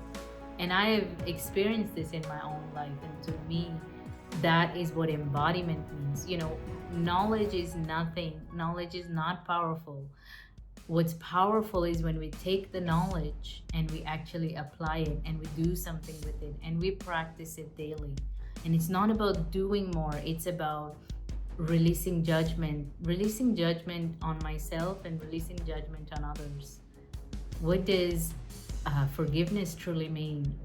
And I have experienced this in my own life, and to me, that is what embodiment means. Knowledge is nothing. Knowledge is not powerful. What's powerful is when we take the knowledge and we actually apply it, and we do something with it, and we practice it daily. And it's not about doing more, it's about releasing judgment on myself and releasing judgment on others. What does forgiveness truly mean?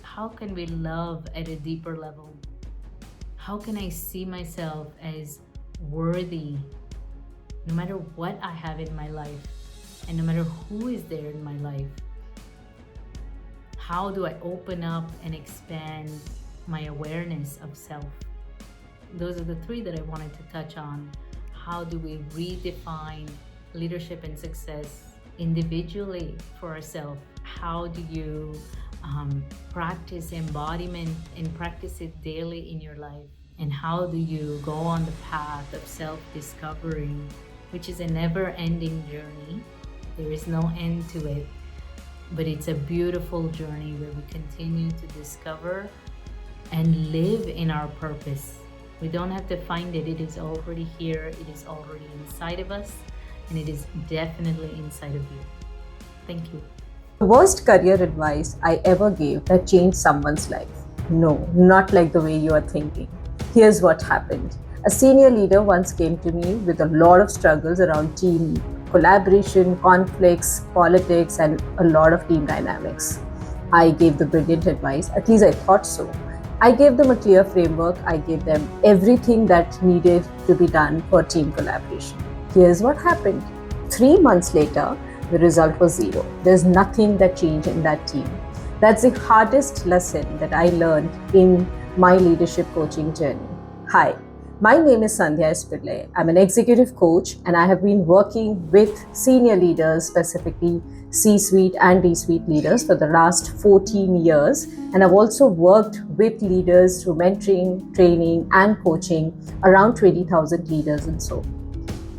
How can we love at a deeper level? How can I see myself as worthy no matter what I have in my life, and no matter who is there in my life? How do I open up and expand my awareness of self? Those are the three that I wanted to touch on. How do we redefine leadership and success individually for ourselves? How do you practice embodiment and practice it daily in your life? And how do you go on the path of self-discovery, which is a never-ending journey? There is no end to it, but it's a beautiful journey where we continue to discover and live in our purpose. We don't have to find it. It is already here. It is already inside of us, and it is definitely inside of you. Thank you. The worst career advice I ever gave that changed someone's life? No, not like the way you are thinking. Here's what happened. A senior leader once came to me with a lot of struggles around team collaboration, conflicts, politics, and a lot of team dynamics. I gave the brilliant advice, at least I thought so. I gave them a clear framework. I gave them everything that needed to be done for team collaboration. Here's what happened. 3 months later, the result was zero. There's nothing that changed in that team. That's the hardest lesson that I learned in my leadership coaching journey. Hi, my name is Sandhyaa Pillai. I'm an executive coach, and I have been working with senior leaders, specifically C-suite and D-suite leaders, for the last 14 years. And I've also worked with leaders through mentoring, training, and coaching around 20,000 leaders and so.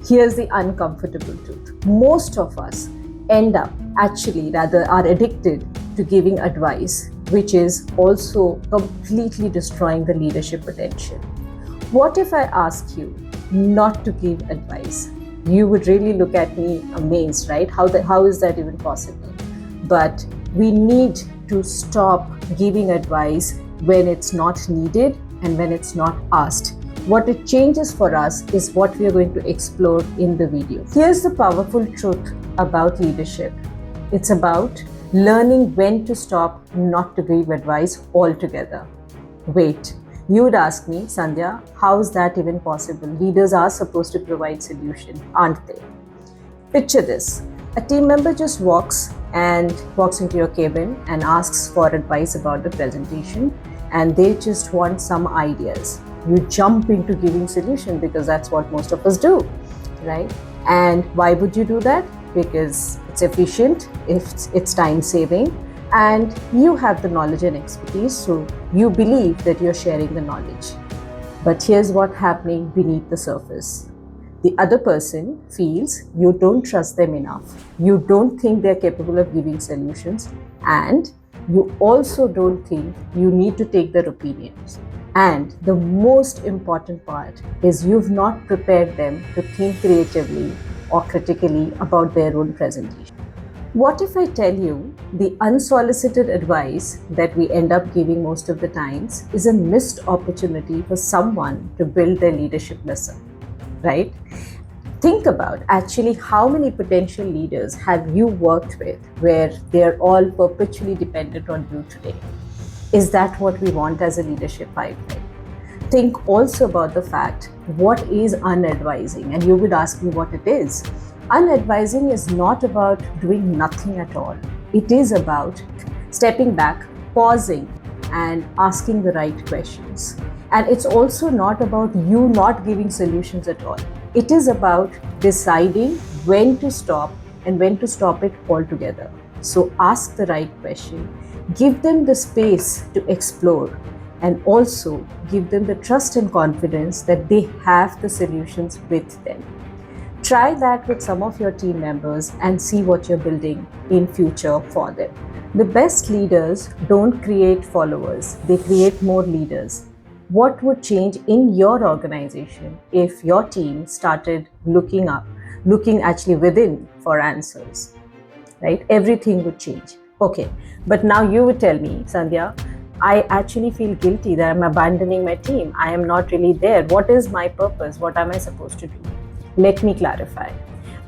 Here's the uncomfortable truth. Most of us end up are addicted to giving advice, which is also completely destroying the leadership potential. What if I ask you not to give advice? You would really look at me amazed, right? How is that even possible? But we need to stop giving advice when it's not needed and when it's not asked. What it changes for us is what we are going to explore in the video. Here's the powerful truth about leadership. It's about learning when to stop, not to give advice altogether. Wait, you would ask me, Sandhyaa, how is that even possible? Leaders are supposed to provide solution, aren't they? Picture this. A team member just walks into your cabin and asks for advice about the presentation, and they just want some ideas. You jump into giving solution because that's what most of us do, right? And why would you do that? Because it's efficient, it's time saving, and you have the knowledge and expertise, so you believe that you're sharing the knowledge. But here's what's happening beneath the surface. The other person feels you don't trust them enough. You don't think they're capable of giving solutions, and you also don't think you need to take their opinions. And the most important part is you've not prepared them to think creatively or critically about their own presentation. What if I tell you the unsolicited advice that we end up giving most of the times is a missed opportunity for someone to build their leadership muscle, right? Think about actually how many potential leaders have you worked with where they're all perpetually dependent on you today. Is that what we want as a leadership pipeline? Think also about the fact, what is unadvising? And you would ask me what it is. Unadvising is not about doing nothing at all. It is about stepping back, pausing, and asking the right questions. And it's also not about you not giving solutions at all. It is about deciding when to stop and when to stop it altogether. So ask the right question. Give them the space to explore, and also give them the trust and confidence that they have the solutions with them. Try that with some of your team members and see what you're building in future for them. The best leaders don't create followers, they create more leaders. What would change in your organization if your team started looking actually within for answers, right? Everything would change. Okay, but now you would tell me, Sandhyaa, I actually feel guilty that I'm abandoning my team. I am not really there. What is my purpose? What am I supposed to do? Let me clarify.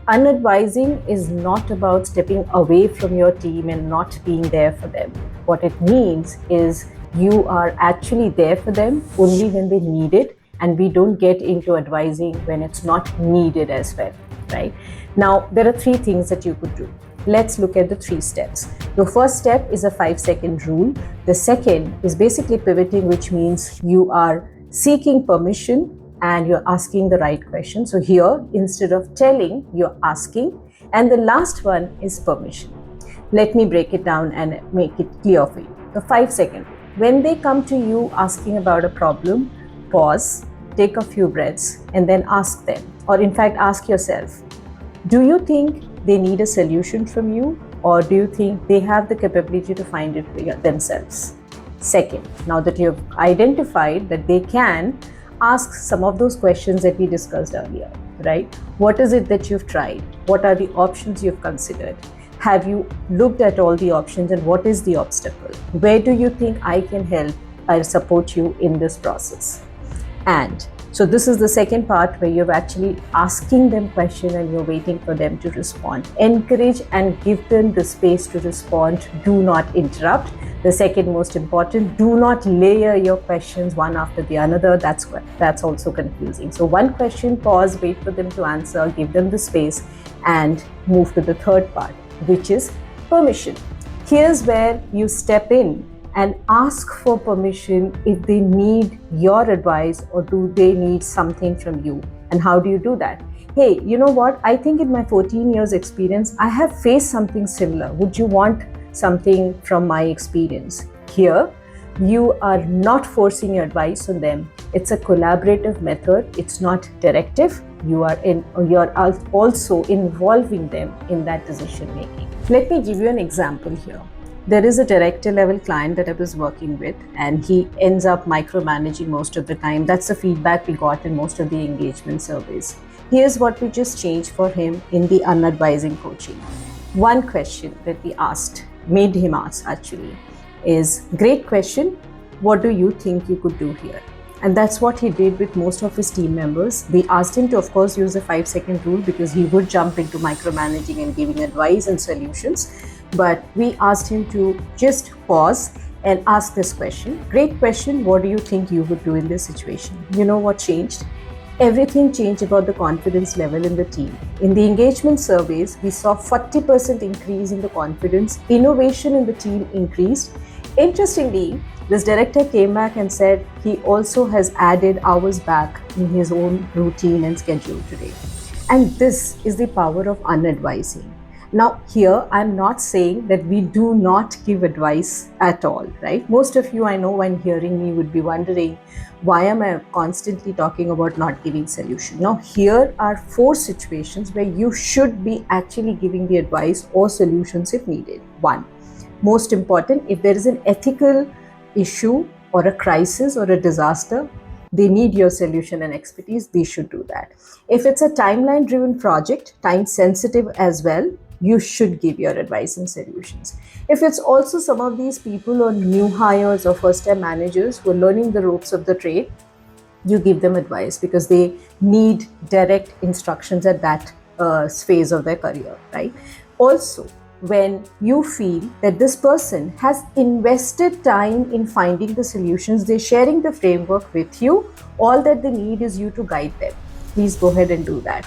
Unadvising is not about stepping away from your team and not being there for them. What it means is you are actually there for them only when they need it, and we don't get into advising when it's not needed as well, right? Now, there are 3 things that you could do. Let's look at the 3 steps. The first step is a 5-second rule. The second is basically pivoting, which means you are seeking permission and you're asking the right question. So here, instead of telling, you're asking. And the last one is permission. Let me break it down and make it clear for you. The 5-second. When they come to you asking about a problem, pause, take a few breaths, and then ask them. Or in fact, ask yourself, do you think they need a solution from you, or do you think they have the capability to find it themselves? Second, now that you've identified that they can, ask some of those questions that we discussed earlier, right? What is it that you've tried? What are the options you've considered? Have you looked at all the options, and what is the obstacle? Where do you think I can help or support you in this process? And so this is the second part where you're actually asking them questions and you're waiting for them to respond. Encourage and give them the space to respond. Do not interrupt. The second most important, do not layer your questions one after the other. That's also confusing. So one question, pause, wait for them to answer, give them the space, and move to the third part, which is permission. Here's where you step in and ask for permission if they need your advice or do they need something from you. And how do you do that? Hey, you know what? I think in my 14 years experience, I have faced something similar. Would you want something from my experience? Here, you are not forcing your advice on them. It's a collaborative method. It's not directive. You're also involving them in that decision making. Let me give you an example here. There is a director level client that I was working with, and he ends up micromanaging most of the time. That's the feedback we got in most of the engagement surveys. Here's what we just changed for him in the unadvising coaching. One question that we made him ask actually, is great question. What do you think you could do here? And that's what he did with most of his team members. We asked him to, of course, use the 5-second rule because he would jump into micromanaging and giving advice and solutions. But we asked him to just pause and ask this question. Great question. What do you think you would do in this situation? You know what changed? Everything changed about the confidence level in the team. In the engagement surveys, we saw 40% increase in the confidence. Innovation in the team increased. Interestingly, this director came back and said he also has added hours back in his own routine and schedule today. And this is the power of unadvising. Now, here I'm not saying that we do not give advice at all, right? Most of you I know when hearing me would be wondering, why am I constantly talking about not giving solution? Now, here are 4 situations where you should be actually giving the advice or solutions if needed. 1, most important, if there is an ethical issue or a crisis or a disaster, they need your solution and expertise, they should do that. If it's a timeline driven project, time sensitive as well, you should give your advice and solutions. If it's also some of these people or new hires or first time managers who are learning the ropes of the trade, you give them advice because they need direct instructions at that phase of their career, right? Also, when you feel that this person has invested time in finding the solutions, they're sharing the framework with you, all that they need is you to guide them. Please go ahead and do that.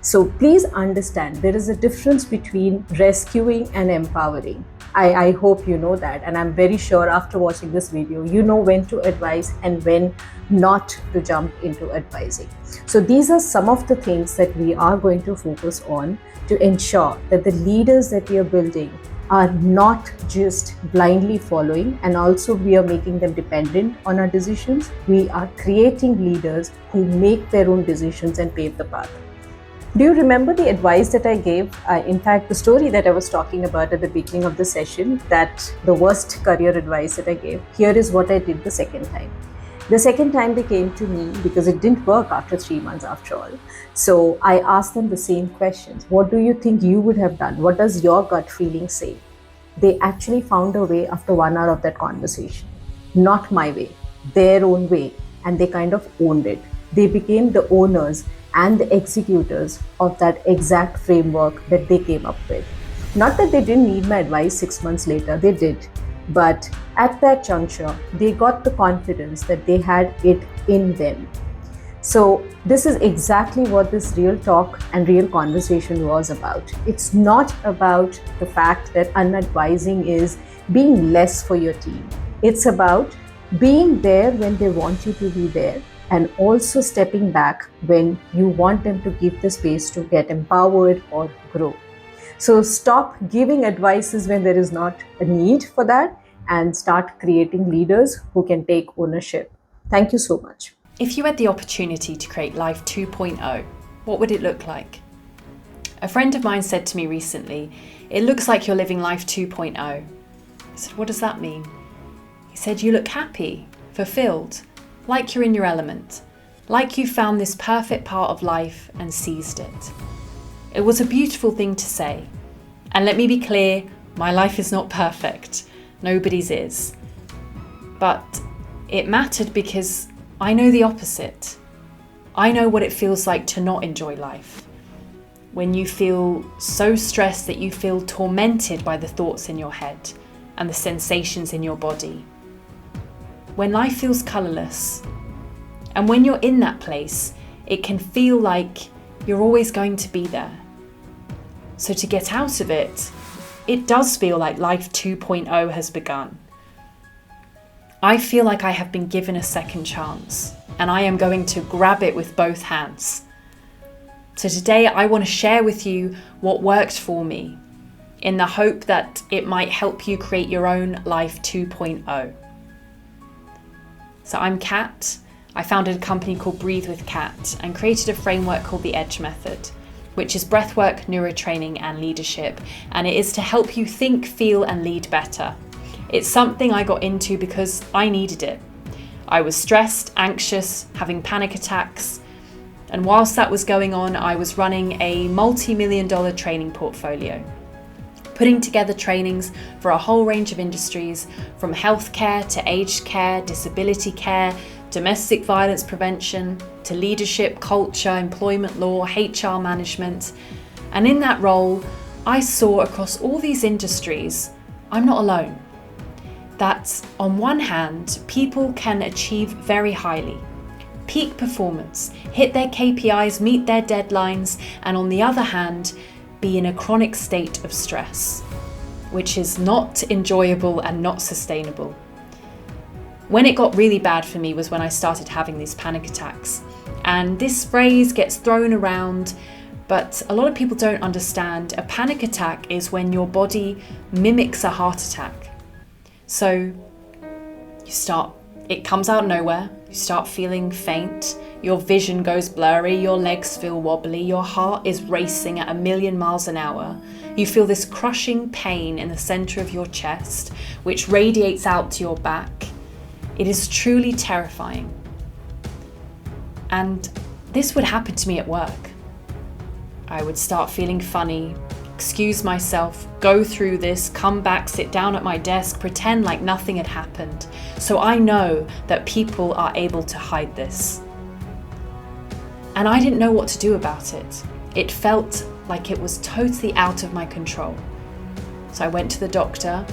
So please understand there is a difference between rescuing and empowering. I hope you know that, and I'm very sure after watching this video, you know when to advise and when not to jump into advising. So these are some of the things that we are going to focus on to ensure that the leaders that we are building are not just blindly following, and also we are making them dependent on our decisions. We are creating leaders who make their own decisions and pave the path. Do you remember the advice that I gave? In fact, the story that I was talking about at the beginning of the session, that the worst career advice that I gave, here is what I did the second time. The second time they came to me because it didn't work after 3 months after all. So I asked them the same questions. What do you think you would have done? What does your gut feeling say? They actually found a way after 1 hour of that conversation. Not my way, their own way. And they kind of owned it. They became the owners and the executors of that exact framework that they came up with. Not that they didn't need my advice 6 months later, they did. But at that juncture, they got the confidence that they had it in them. So this is exactly what this real talk and real conversation was about. It's not about the fact that unadvising is being less for your team. It's about being there when they want you to be there, and also stepping back when you want them to give the space to get empowered or grow. So stop giving advices when there is not a need for that, and start creating leaders who can take ownership. Thank you so much. If you had the opportunity to create Life 2.0, what would it look like? A friend of mine said to me recently, "It looks like you're living Life 2.0. I said, "What does that mean?" He said, "You look happy, fulfilled, like you're in your element, like you found this perfect part of life and seized it." It was a beautiful thing to say. And let me be clear, my life is not perfect. Nobody's is. But it mattered because I know the opposite. I know what it feels like to not enjoy life. When you feel so stressed that you feel tormented by the thoughts in your head and the sensations in your body. When life feels colourless, and when you're in that place, it can feel like you're always going to be there. So to get out of it, it does feel like Life 2.0 has begun. I feel like I have been given a second chance, and I am going to grab it with both hands. So today I want to share with you what worked for me, in the hope that it might help you create your own Life 2.0. So I'm Kat. I founded a company called Breathe with Kat and created a framework called the EDGE method, which is breathwork, neurotraining and leadership. And it is to help you think, feel and lead better. It's something I got into because I needed it. I was stressed, anxious, having panic attacks. And whilst that was going on, I was running a multi-million-dollar training portfolio, putting together trainings for a whole range of industries, from healthcare to aged care, disability care, domestic violence prevention, to leadership, culture, employment law, HR management. And in that role, I saw across all these industries, I'm not alone. That on one hand, people can achieve very highly, peak performance, hit their KPIs, meet their deadlines, and on the other hand, be in a chronic state of stress, which is not enjoyable and not sustainable. When it got really bad for me was when I started having these panic attacks. And this phrase gets thrown around, but a lot of people don't understand. A panic attack is when your body mimics a heart attack. So it comes out of nowhere, you start feeling faint, your vision goes blurry, your legs feel wobbly, your heart is racing at 1,000,000 miles an hour. You feel this crushing pain in the center of your chest, which radiates out to your back. It is truly terrifying. And this would happen to me at work. I would start feeling funny, excuse myself, go through this, come back, sit down at my desk, pretend like nothing had happened. So I know that people are able to hide this. And I didn't know what to do about it. It felt like it was totally out of my control. So I went to the doctor.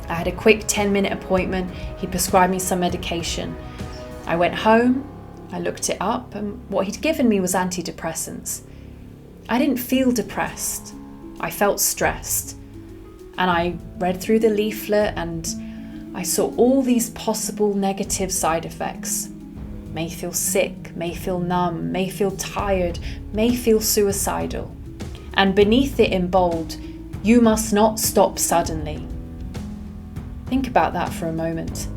I had a quick 10-minute appointment. He prescribed me some medication. I went home, I looked it up, and what he'd given me was antidepressants. I didn't feel depressed. I felt stressed. And I read through the leaflet and I saw all these possible negative side effects. May feel sick, may feel numb, may feel tired, may feel suicidal. And beneath it in bold, you must not stop suddenly. Think about that for a moment.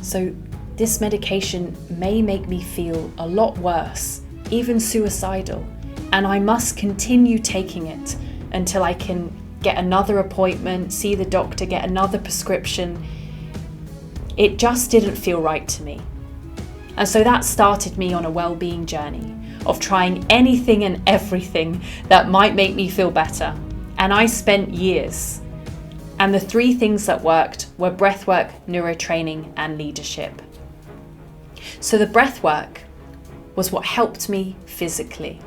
So this medication may make me feel a lot worse, even suicidal, and I must continue taking it until I can get another appointment, see the doctor, get another prescription. It just didn't feel right to me. And so that started me on a well-being journey of trying anything and everything that might make me feel better. And I spent years. And the 3 things that worked were breathwork, neurotraining, and leadership. So the breathwork was what helped me physically.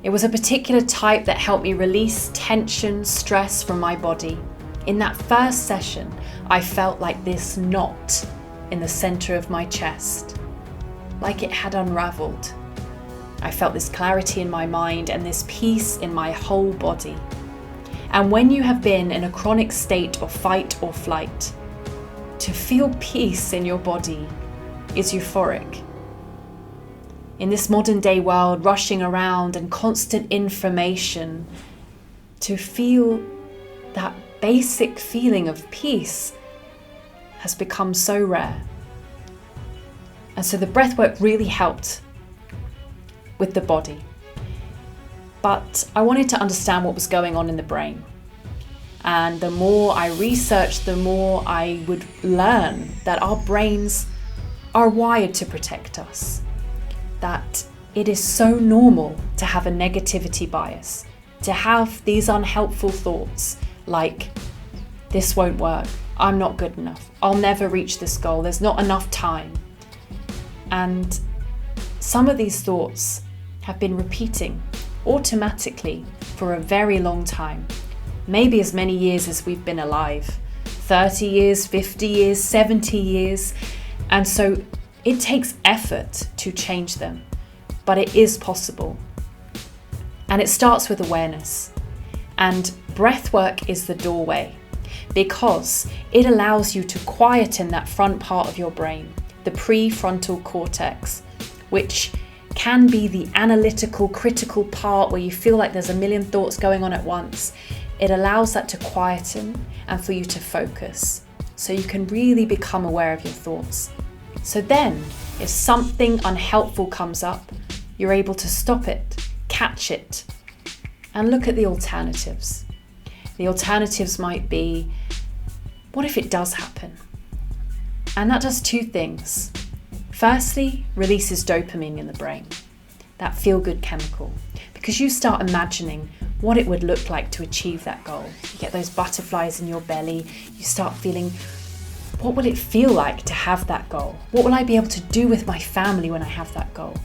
It was a particular type that helped me release tension, stress from my body. In that first session, I felt like this knot in the center of my chest, like it had unraveled. I felt this clarity in my mind and this peace in my whole body. And when you have been in a chronic state of fight or flight, to feel peace in your body is euphoric. In this modern day world, rushing around and constant information, to feel that basic feeling of peace has become so rare. And so the breathwork really helped with the body. But I wanted to understand what was going on in the brain. And the more I researched, the more I would learn that our brains are wired to protect us. That it is so normal to have a negativity bias, to have these unhelpful thoughts like, this won't work, I'm not good enough, I'll never reach this goal, there's not enough time. And some of these thoughts have been repeating automatically for a very long time, maybe as many years as we've been alive, 30 years, 50 years, 70 years. And so it takes effort to change them, but it is possible. And it starts with awareness. And breathwork is the doorway because it allows you to quieten that front part of your brain, the prefrontal cortex, which can be the analytical, critical part where you feel like there's a million thoughts going on at once. It allows that to quieten and for you to focus so you can really become aware of your thoughts. So then, if something unhelpful comes up, you're able to stop it, catch it, and look at the alternatives. The alternatives might be, what if it does happen? And that does 2 things. Firstly, releases dopamine in the brain, that feel-good chemical, because you start imagining what it would look like to achieve that goal. You get those butterflies in your belly, you start feeling What will it feel like to have that goal? What will I be able to do with my family when I have that goal?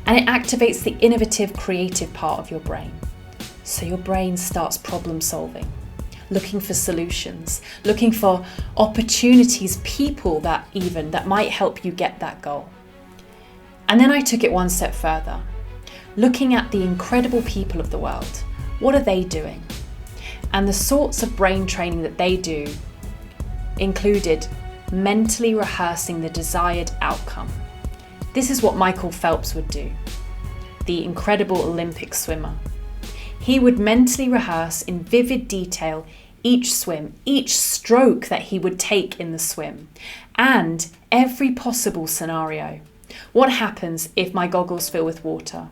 And it activates the innovative, creative part of your brain. So your brain starts problem solving, looking for solutions, looking for opportunities, people that might help you get that goal. And then I took it one step further, looking at the incredible people of the world. What are they doing? And the sorts of brain training that they do included mentally rehearsing the desired outcome. This is what Michael Phelps would do, the incredible Olympic swimmer. He would mentally rehearse in vivid detail each swim, each stroke that he would take in the swim, and every possible scenario. What happens if my goggles fill with water?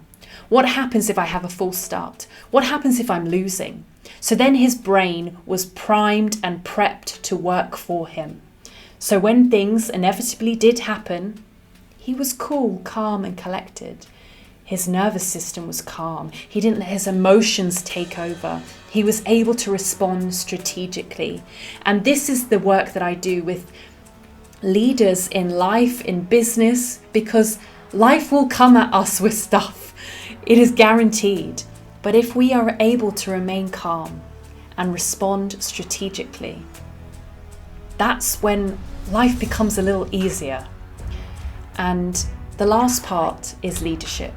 What happens if I have a false start? What happens if I'm losing? So then his brain was primed and prepped to work for him. So when things inevitably did happen, he was cool, calm and collected. His nervous system was calm. He didn't let his emotions take over. He was able to respond strategically. And this is the work that I do with leaders in life, in business, because life will come at us with stuff. It is guaranteed. But if we are able to remain calm and respond strategically, that's when life becomes a little easier. And the last part is leadership.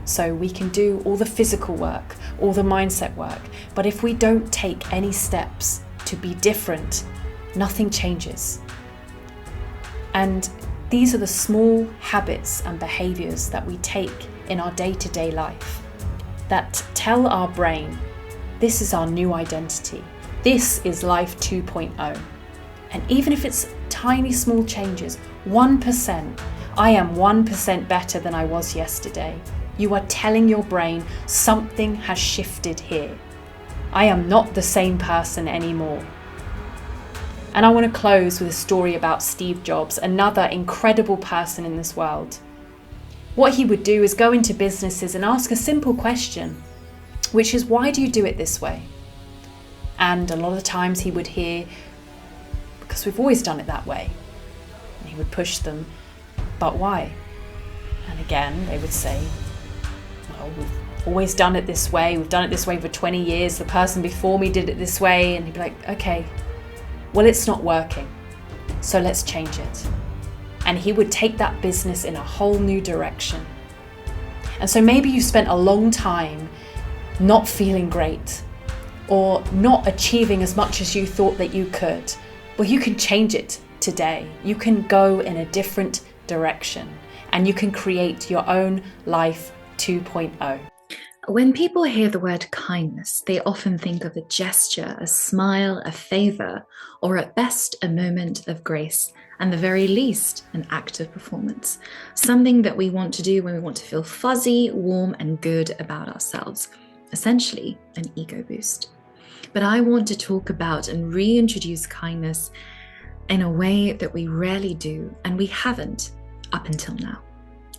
So we can do all the physical work, all the mindset work, but if we don't take any steps to be different, nothing changes. And these are the small habits and behaviors that we take in our day-to-day life that tell our brain, this is our new identity. This is life 2.0. And even if it's tiny, small changes, 1%, I am 1% better than I was yesterday. You are telling your brain something has shifted here. I am not the same person anymore. And I want to close with a story about Steve Jobs, another incredible person in this world. What he would do is go into businesses and ask a simple question, which is, why do you do it this way? And a lot of the times he would hear, because we've always done it that way. And he would push them, but why? And again, they would say, well, we've always done it this way. We've done it this way for 20 years. The person before me did it this way. And he'd be like, okay, well, it's not working. So let's change it. And he would take that business in a whole new direction. And so maybe you spent a long time not feeling great or not achieving as much as you thought that you could. Well, you can change it today. You can go in a different direction and you can create your own life 2.0. When people hear the word kindness, they often think of a gesture, a smile, a favor, or at best a moment of grace, and the very least an act of performance. Something that we want to do when we want to feel fuzzy, warm, and good about ourselves. Essentially, an ego boost. But I want to talk about and reintroduce kindness in a way that we rarely do, and we haven't up until now,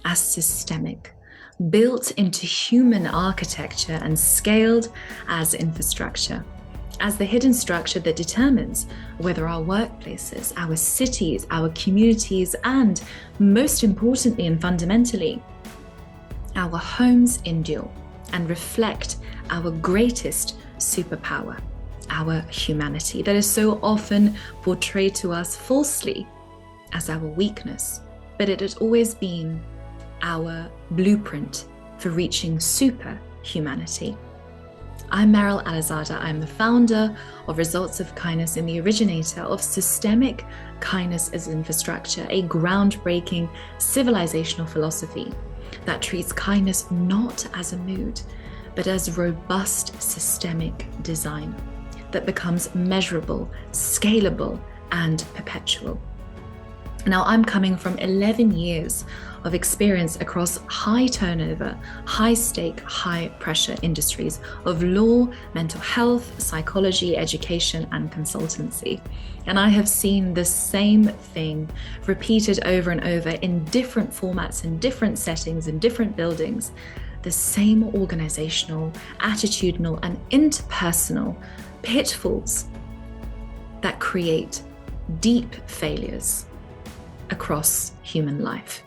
as systemic, built into human architecture and scaled as infrastructure, as the hidden structure that determines whether our workplaces, our cities, our communities, and most importantly and fundamentally, our homes endure and reflect our greatest superpower, our humanity, that is so often portrayed to us falsely as our weakness, but it has always been our blueprint for reaching superhumanity. I'm Meral Alizada. I'm the founder of Results of Kindness and the originator of Systemic Kindness as Infrastructure, a groundbreaking civilizational philosophy that treats kindness not as a mood, but as robust systemic design that becomes measurable, scalable, and perpetual. Now, I'm coming from 11 years of experience across high turnover, high stake, high pressure industries of law, mental health, psychology, education, and consultancy. And I have seen the same thing repeated over and over in different formats, in different settings, in different buildings. The same organizational, attitudinal, and interpersonal pitfalls that create deep failures across human life.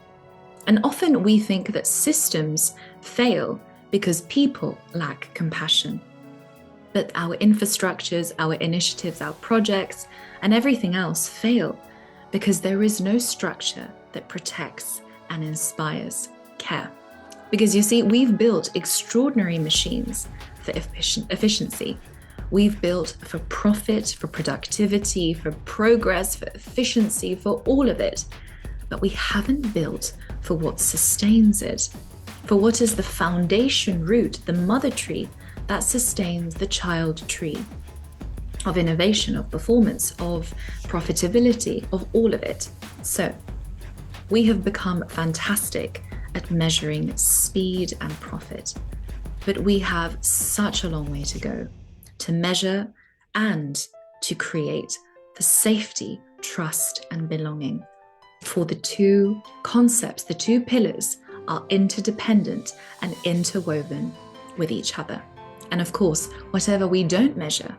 And often we think that systems fail because people lack compassion. But our infrastructures, our initiatives, our projects, and everything else fail because there is no structure that protects and inspires care. Because you see, we've built extraordinary machines for efficiency. We've built for profit, for productivity, for progress, for efficiency, for all of it. But we haven't built for what sustains it, for what is the foundation root, the mother tree that sustains the child tree of innovation, of performance, of profitability, of all of it. So we have become fantastic at measuring speed and profit, but we have such a long way to go to measure and to create the safety, trust, and belonging. For the two concepts, the two pillars are interdependent and interwoven with each other. And of course, whatever we don't measure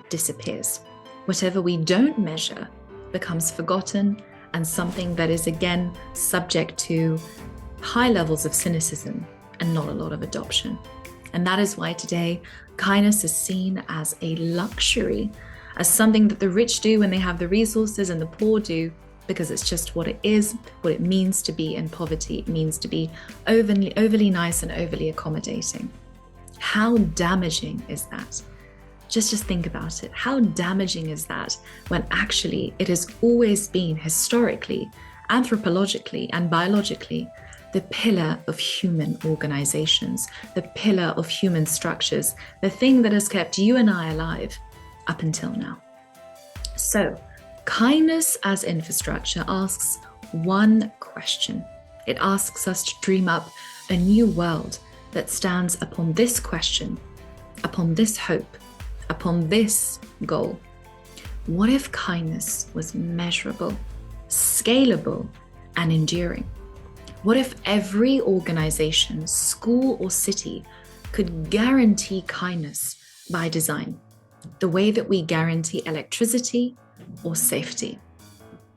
disappears. Whatever we don't measure becomes forgotten and something that is again subject to high levels of cynicism and not a lot of adoption. And that is why today kindness is seen as a luxury, as something that the rich do when they have the resources and the poor do because it's just what it is, what it means to be in poverty. It means to be overly nice and overly accommodating. How damaging is that? Just think about it. How damaging is that when actually it has always been historically, anthropologically, and biologically the pillar of human organizations, the pillar of human structures, the thing that has kept you and I alive up until now. So, kindness as infrastructure asks one question. It asks us to dream up a new world that stands upon this question, upon this hope, upon this goal. What if kindness was measurable, scalable, and enduring? What if every organization, school, or city could guarantee kindness by design, the way that we guarantee electricity or safety?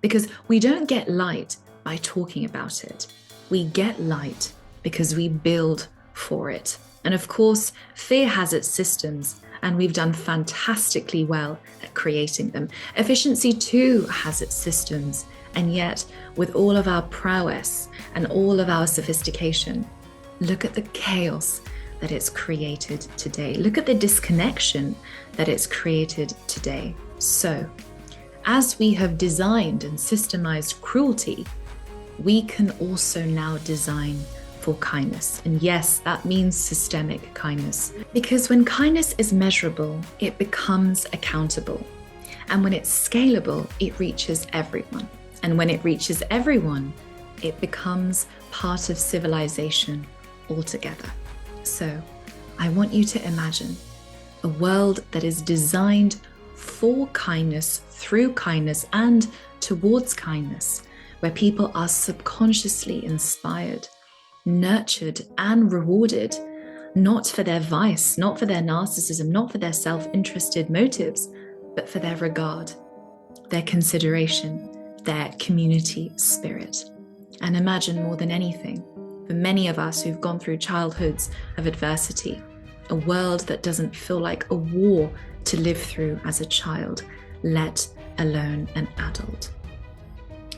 Because we don't get light by talking about it. We get light because we build for it. And of course, fear has its systems, and we've done fantastically well at creating them. Efficiency too has its systems, and yet with all of our prowess and all of our sophistication, look at the chaos that it's created today. Look at the disconnection that it's created today. So, as we have designed and systemized cruelty, we can also now design for kindness. And yes, that means systemic kindness. Because when kindness is measurable, it becomes accountable. And when it's scalable, it reaches everyone. And when it reaches everyone, it becomes part of civilization altogether. So I want you to imagine a world that is designed for kindness, through kindness, and towards kindness, where people are subconsciously inspired, nurtured, and rewarded, not for their vice, not for their narcissism, not for their self-interested motives, but for their regard, their consideration, their community spirit. And imagine more than anything, for many of us who've gone through childhoods of adversity, a world that doesn't feel like a war to live through as a child, let alone an adult.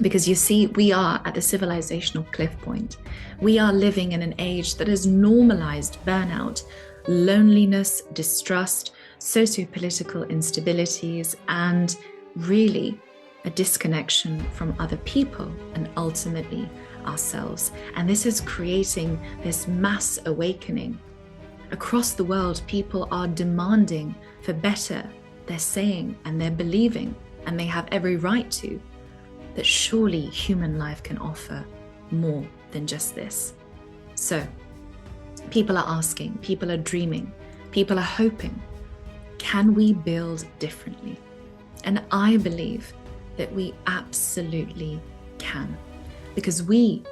Because you see, we are at the civilizational cliff point. We are living in an age that has normalized burnout, loneliness, distrust, socio-political instabilities, and really a disconnection from other people and ultimately ourselves. And this is creating this mass awakening. Across the world, people are demanding for better. They're saying and they're believing, and they have every right to, that surely human life can offer more than just this. So people are asking, people are dreaming, people are hoping, can we build differently? And I believe that we absolutely can, because we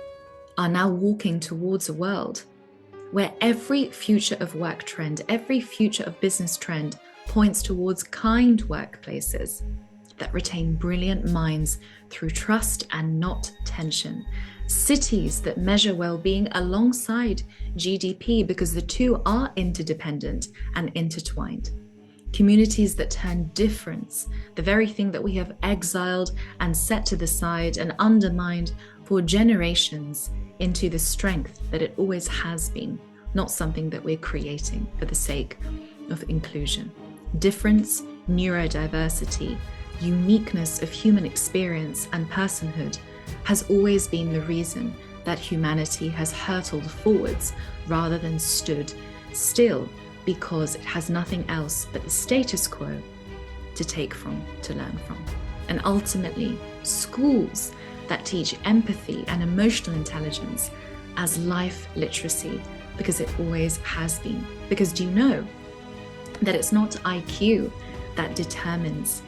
are now walking towards a world where every future of work trend, every future of business trend points towards kind workplaces. that retain brilliant minds through trust and not tension. Cities that measure well-being alongside GDP because the two are interdependent and intertwined. Communities that turn difference, the very thing that we have exiled and set to the side and undermined for generations, into the strength that it always has been, not something that we're creating for the sake of inclusion. Difference, neurodiversity, uniqueness of human experience and personhood has always been the reason that humanity has hurtled forwards rather than stood still, because it has nothing else but the status quo to take from, to learn from. And ultimately, schools that teach empathy and emotional intelligence as life literacy, because it always has been. Because do you know that it's not IQ that determines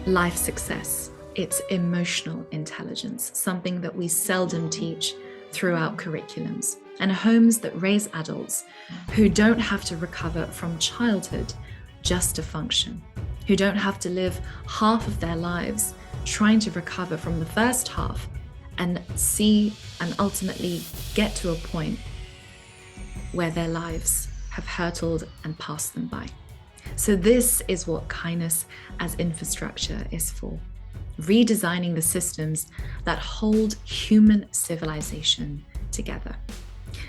life success? It's emotional intelligence, something that we seldom teach throughout curriculums. And homes that raise adults who don't have to recover from childhood just to function, who don't have to live half of their lives trying to recover from the first half and see and ultimately get to a point where their lives have hurtled and passed them by. So this is what kindness as infrastructure is for. Redesigning the systems that hold human civilization together.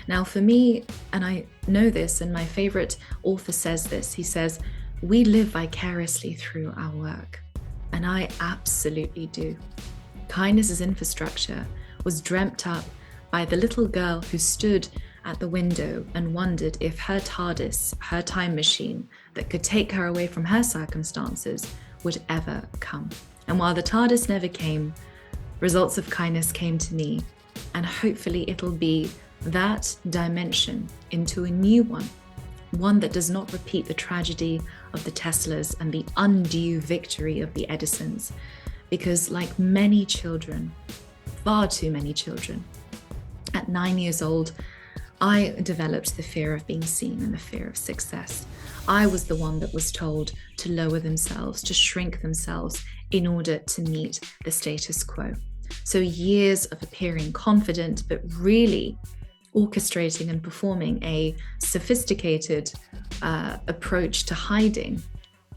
Now for me, and I know this, and my favorite author says this, he says, we live vicariously through our work. And I absolutely do. Kindness as infrastructure was dreamt up by the little girl who stood at the window and wondered if her TARDIS, her time machine that could take her away from her circumstances, would ever come. And while the TARDIS never came, results of kindness came to me, and hopefully it'll be that dimension into a new one that does not repeat the tragedy of the Teslas and the undue victory of the Edisons. Because like many children, far too many children, at 9 years old, I developed the fear of being seen and the fear of success. I was the one that was told to lower themselves, to shrink themselves in order to meet the status quo. So years of appearing confident, but really orchestrating and performing a sophisticated approach to hiding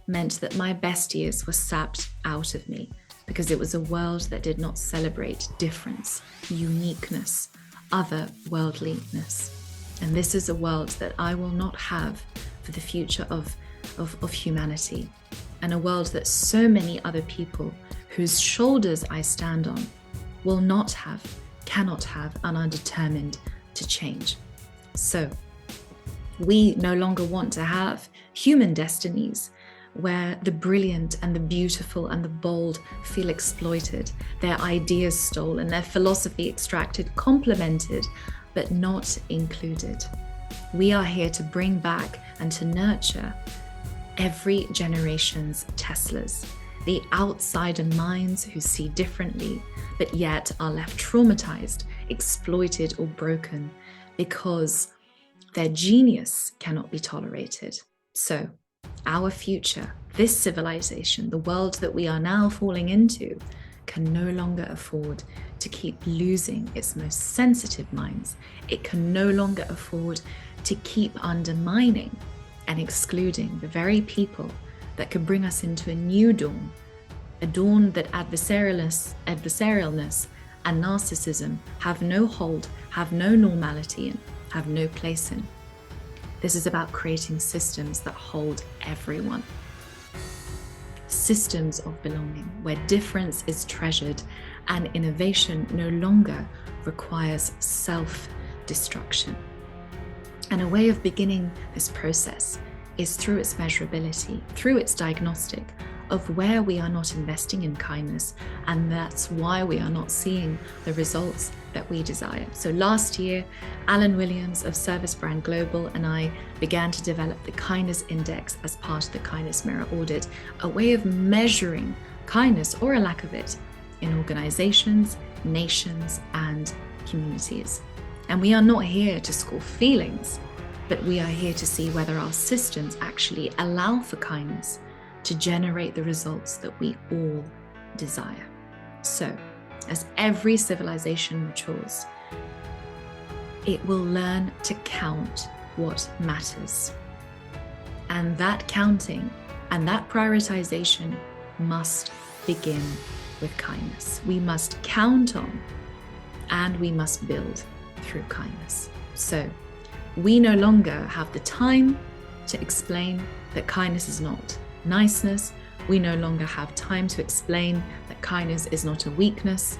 meant that my best years were sapped out of me, because it was a world that did not celebrate difference, uniqueness, otherworldliness. And this is a world that I will not have for the future of humanity, and a world that so many other people whose shoulders I stand on will not have, cannot have, and are determined to change. So we no longer want to have human destinies where the brilliant and the beautiful and the bold feel exploited, their ideas stolen, their philosophy extracted, complimented, but not included. We are here to bring back and to nurture every generation's Teslas, the outsider minds who see differently, but yet are left traumatized, exploited, or broken because their genius cannot be tolerated. So our future, this civilization, the world that we are now falling into, can no longer afford to keep losing its most sensitive minds. It can no longer afford to keep undermining and excluding the very people that could bring us into a new dawn, a dawn that adversarialness and narcissism have no hold, have no normality in, have no place in. This is about creating systems that hold everyone. Systems of belonging, where difference is treasured and innovation no longer requires self-destruction. And a way of beginning this process is through its measurability, through its diagnostic of where we are not investing in kindness, and that's why we are not seeing the results that we desire. So last year, Alan Williams of Service Brand Global and I began to develop the Kindness Index as part of the Kindness Mirror audit, a way of measuring kindness or a lack of it in organizations, nations, and communities. And we are not here to score feelings, but we are here to see whether our systems actually allow for kindness, to generate the results that we all desire. So, as every civilization matures, it will learn to count what matters. And that counting and that prioritization must begin with kindness. We must count on and we must build through kindness. So we no longer have the time to explain that kindness is not niceness. We no longer have time to explain that kindness is not a weakness.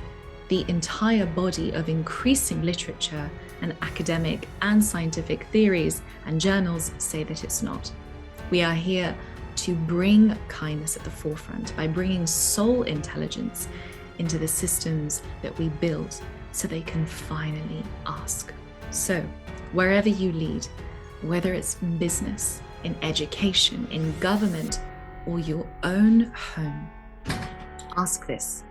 The entire body of increasing literature and academic and scientific theories and journals say that it's not. We are here to bring kindness at the forefront by bringing soul intelligence into the systems that we build so they can finally ask. So, wherever you lead, whether it's in business, in education, in government, or your own home, ask this.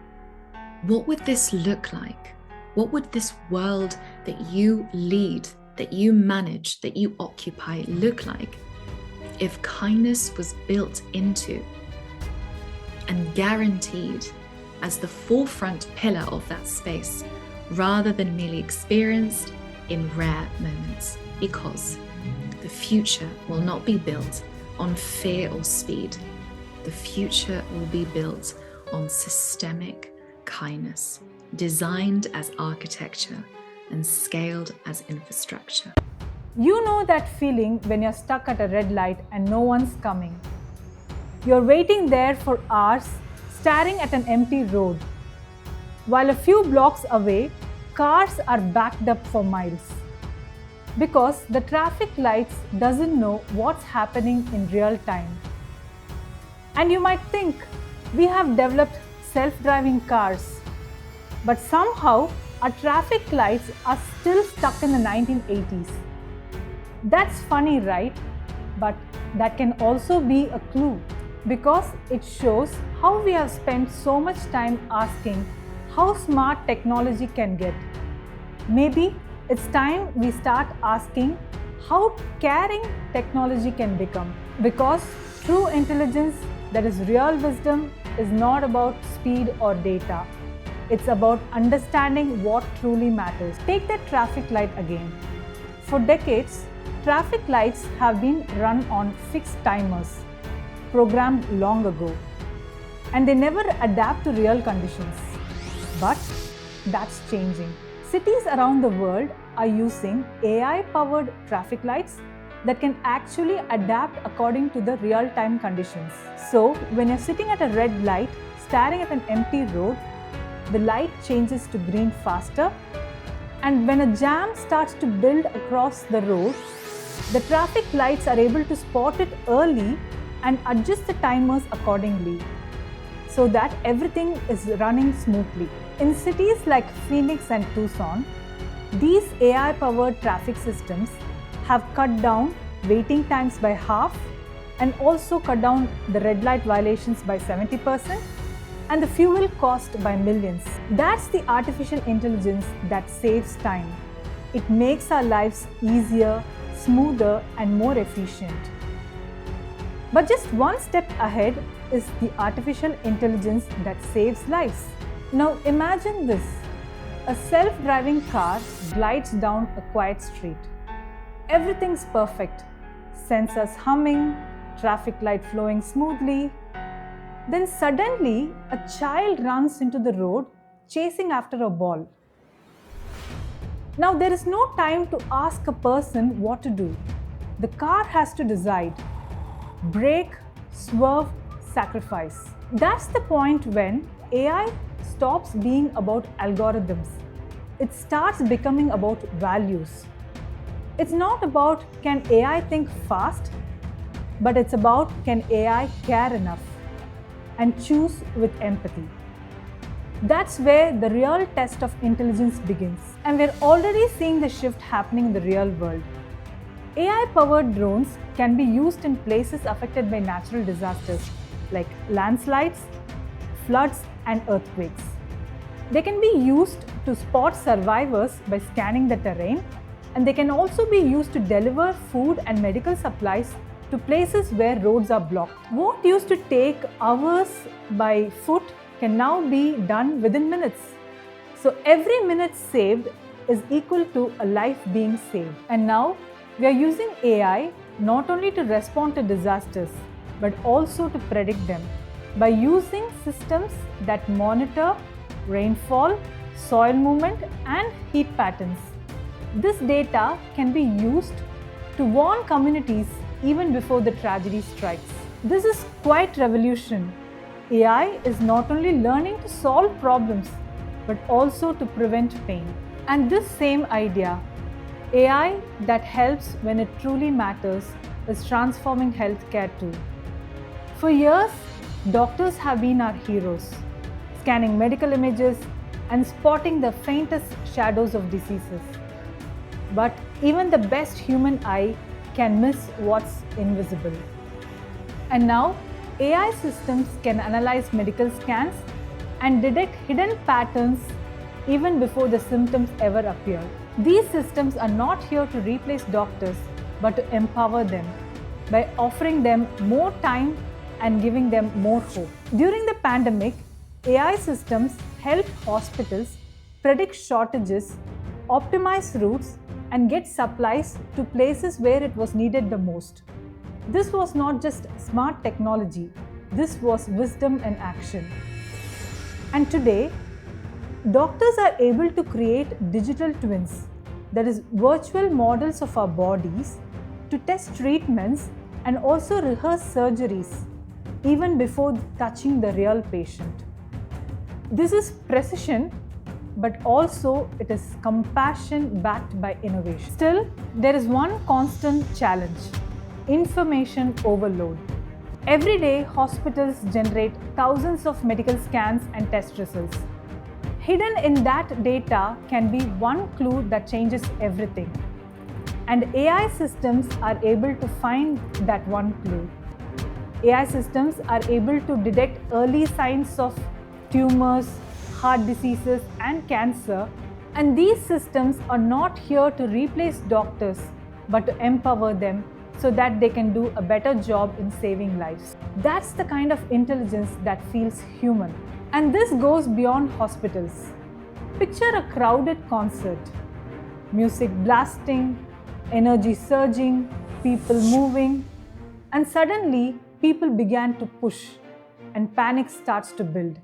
What would this look like? What would this world that you lead, that you manage, that you occupy look like if kindness was built into and guaranteed as the forefront pillar of that space, rather than merely experienced in rare moments? Because the future will not be built on fear or speed. The future will be built on systemic kindness, designed as architecture and scaled as infrastructure. You know that feeling when you're stuck at a red light and no one's coming. You're waiting there for hours, staring at an empty road. While a few blocks away, cars are backed up for miles. Because the traffic lights doesn't know what's happening in real time. And you might think we have developed self-driving cars, but somehow our traffic lights are still stuck in the 1980s. That's funny, right? But that can also be a clue, because it shows how we have spent so much time asking how smart technology can get. Maybe it's time we start asking how caring technology can become. Because true intelligence, that is real wisdom, is not about speed or data. It's about understanding what truly matters. Take that traffic light again. For decades, traffic lights have been run on fixed timers, programmed long ago, and they never adapt to real conditions. But that's changing. Cities around the world are using AI-powered traffic lights that can actually adapt according to the real-time conditions. So, when you're sitting at a red light, staring at an empty road, the light changes to green faster, and when a jam starts to build across the road, the traffic lights are able to spot it early and adjust the timers accordingly, so that everything is running smoothly. In cities like Phoenix and Tucson, these AI-powered traffic systems have cut down waiting times by half and also cut down the red light violations by 70% and the fuel cost by millions. That's the artificial intelligence that saves time. It makes our lives easier, smoother, and more efficient. But just one step ahead is the artificial intelligence that saves lives. Now imagine this. A self-driving car glides down a quiet street. Everything's perfect. Sensors humming, traffic light flowing smoothly. Then suddenly, a child runs into the road, chasing after a ball. Now there is no time to ask a person what to do. The car has to decide. Brake, swerve, sacrifice. That's the point when AI stops being about algorithms. It starts becoming about values. It's not about can AI think fast, but it's about can AI care enough and choose with empathy. That's where the real test of intelligence begins. And we're already seeing the shift happening in the real world. AI-powered drones can be used in places affected by natural disasters like landslides, floods, and earthquakes. They can be used to spot survivors by scanning the terrain, and they can also be used to deliver food and medical supplies to places where roads are blocked. What used to take hours by foot can now be done within minutes. So every minute saved is equal to a life being saved. And now we are using AI not only to respond to disasters, but also to predict them by using systems that monitor rainfall, soil movement, and heat patterns. This data can be used to warn communities even before the tragedy strikes. This is quite revolution. AI is not only learning to solve problems, but also to prevent pain. And this same idea, AI that helps when it truly matters, is transforming healthcare too. For years, doctors have been our heroes, scanning medical images and spotting the faintest shadows of diseases. But even the best human eye can miss what's invisible. And now, AI systems can analyze medical scans and detect hidden patterns even before the symptoms ever appear. These systems are not here to replace doctors, but to empower them by offering them more time and giving them more hope. During the pandemic, AI systems helped hospitals predict shortages, optimize routes, and get supplies to places where it was needed the most. This was not just smart technology, this was wisdom in action. And today, doctors are able to create digital twins, that is, virtual models of our bodies, to test treatments and also rehearse surgeries, even before touching the real patient. This is precision, but also it is compassion backed by innovation. Still, there is one constant challenge: information overload. Every day, hospitals generate thousands of medical scans and test results. Hidden in that data can be one clue that changes everything. And AI systems are able to find that one clue. AI systems are able to detect early signs of tumors, heart diseases, and cancer. And these systems are not here to replace doctors, but to empower them so that they can do a better job in saving lives. That's the kind of intelligence that feels human. And this goes beyond hospitals. Picture a crowded concert, music blasting, energy surging, people moving, and suddenly people began to push and panic starts to build.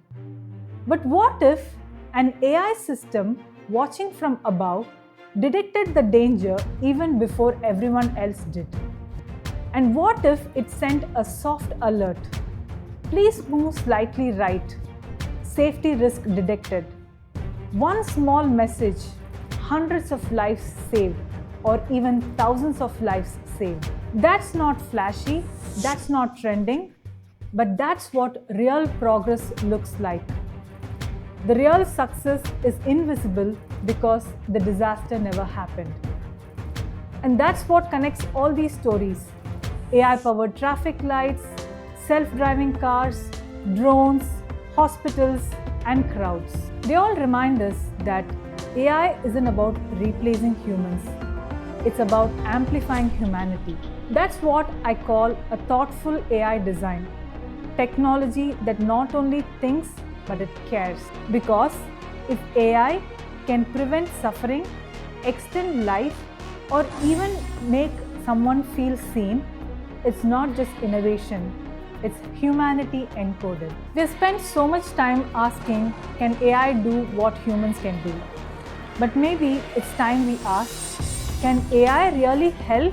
But what if an AI system watching from above detected the danger even before everyone else did? And what if it sent a soft alert? Please move slightly right. Safety risk detected. One small message, hundreds of lives saved, or even thousands of lives saved. That's not flashy, that's not trending, but that's what real progress looks like. The real success is invisible because the disaster never happened. And that's what connects all these stories: AI-powered traffic lights, self-driving cars, drones, hospitals, and crowds. They all remind us that AI isn't about replacing humans. It's about amplifying humanity. That's what I call a thoughtful AI design. Technology that not only thinks, but it cares. Because if AI can prevent suffering, extend life, or even make someone feel seen, it's not just innovation, it's humanity encoded. We have spent so much time asking, can AI do what humans can do? But maybe it's time we ask, can AI really help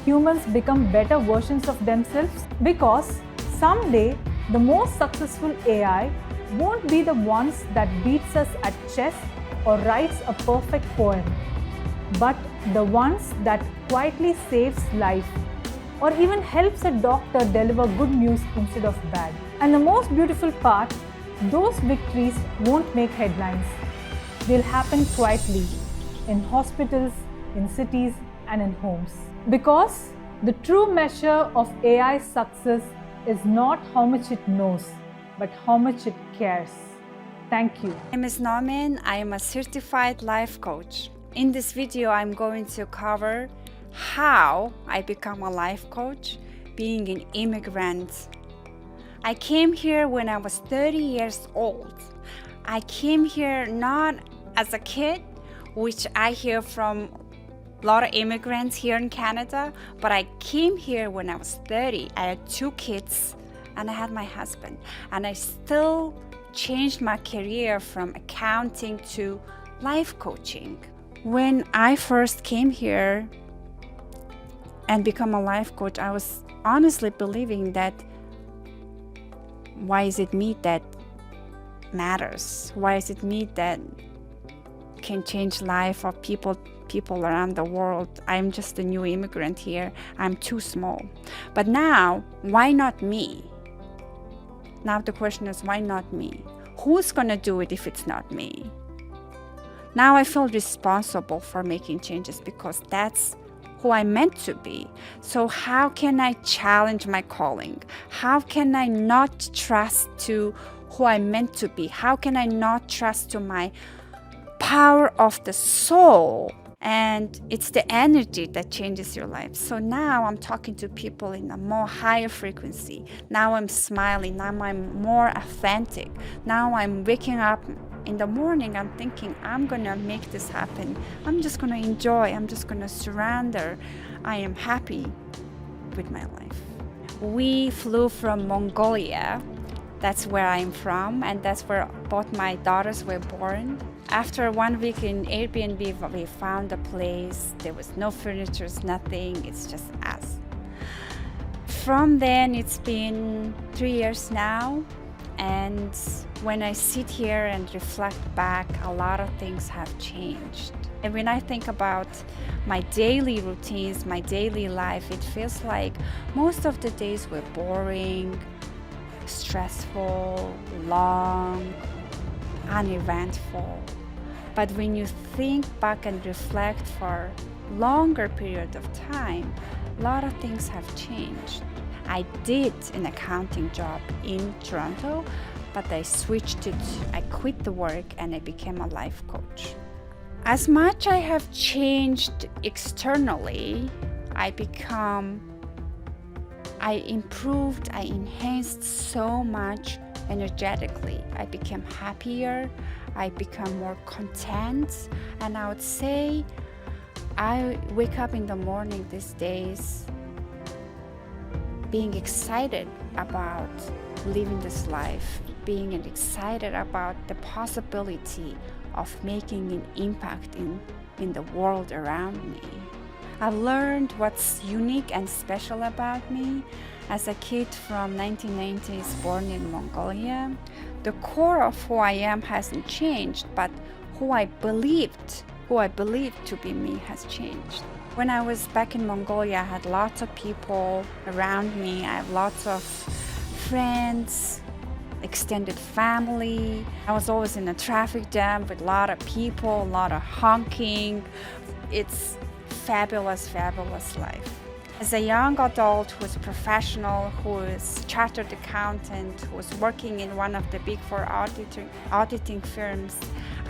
humans become better versions of themselves? Because someday, the most successful AI won't be the ones that beats us at chess or writes a perfect poem, but the ones that quietly saves life or even helps a doctor deliver good news instead of bad. And the most beautiful part, those victories won't make headlines. They'll happen quietly in hospitals, in cities, and in homes. Because the true measure of AI success is not how much it knows, but how much it cares. Thank you. My name is Nomin. I am a certified life coach. In this video, I'm going to cover how I become a life coach, being an immigrant. I came here when I was 30 years old. I came here not as a kid, which I hear from a lot of immigrants here in Canada, but I came here when I was 30. I had 2 kids and I had my husband, and I still changed my career from accounting to life coaching. When I first came here and become a life coach, I was honestly believing that why is it me that matters? Why is it me that can change life of people around the world? I'm just a new immigrant here. I'm too small. But now, why not me? Now the question is, why not me? Who's gonna do it if it's not me? Now I feel responsible for making changes because that's who I'm meant to be. So how can I challenge my calling? How can I not trust to who I'm meant to be? How can I not trust to my power of the soul? And it's the energy that changes your life. So now I'm talking to people in a more higher frequency. Now I'm smiling. Now I'm more authentic. Now I'm waking up in the morning. I'm thinking, I'm gonna make this happen. I'm just gonna enjoy. I'm just gonna surrender. I am happy with my life. We flew from Mongolia. That's where I'm from, and that's where both my daughters were born. After 1 week in Airbnb, we found a place. There was no furniture, nothing. It's just us. From then, it's been 3 years now. And when I sit here and reflect back, a lot of things have changed. And when I think about my daily routines, my daily life, it feels like most of the days were boring, stressful, long, uneventful. But when you think back and reflect for a longer period of time, a lot of things have changed. I did an accounting job in Toronto, but I switched it. I quit the work and I became a life coach. As much I have changed externally, I improved, I enhanced so much energetically. I became happier, I become more content, and I would say I wake up in the morning these days being excited about living this life, being excited about the possibility of making an impact in the world around me. I've learned what's unique and special about me. As a kid from 1990s born in Mongolia, the core of who I am hasn't changed, but who I believed to be me has changed. When I was back in Mongolia, I had lots of people around me. I have lots of friends, extended family. I was always in a traffic jam with a lot of people, a lot of honking. It's fabulous, fabulous life. As a young adult who is professional, who is chartered accountant, who is working in one of the big 4 auditing firms,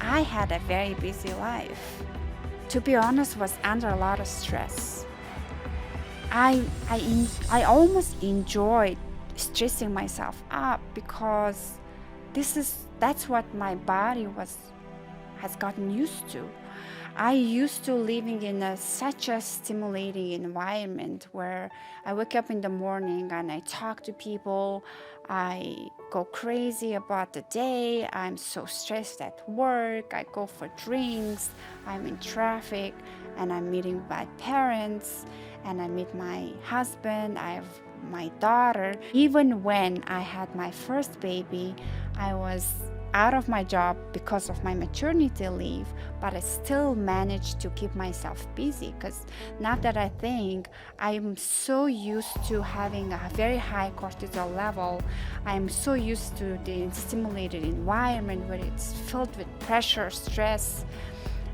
I had a very busy life. To be honest, was under a lot of stress. I almost enjoyed stressing myself up because that's what my body has gotten used to. I used to living in such a stimulating environment where I wake up in the morning and I talk to people, I go crazy about the day, I'm so stressed at work, I go for drinks, I'm in traffic, and I'm meeting my parents, and I meet my husband, I have my daughter. Even when I had my first baby, I was out of my job because of my maternity leave, but I still managed to keep myself busy because now that I think, I'm so used to having a very high cortisol level. I'm so used to the stimulated environment where it's filled with pressure, stress,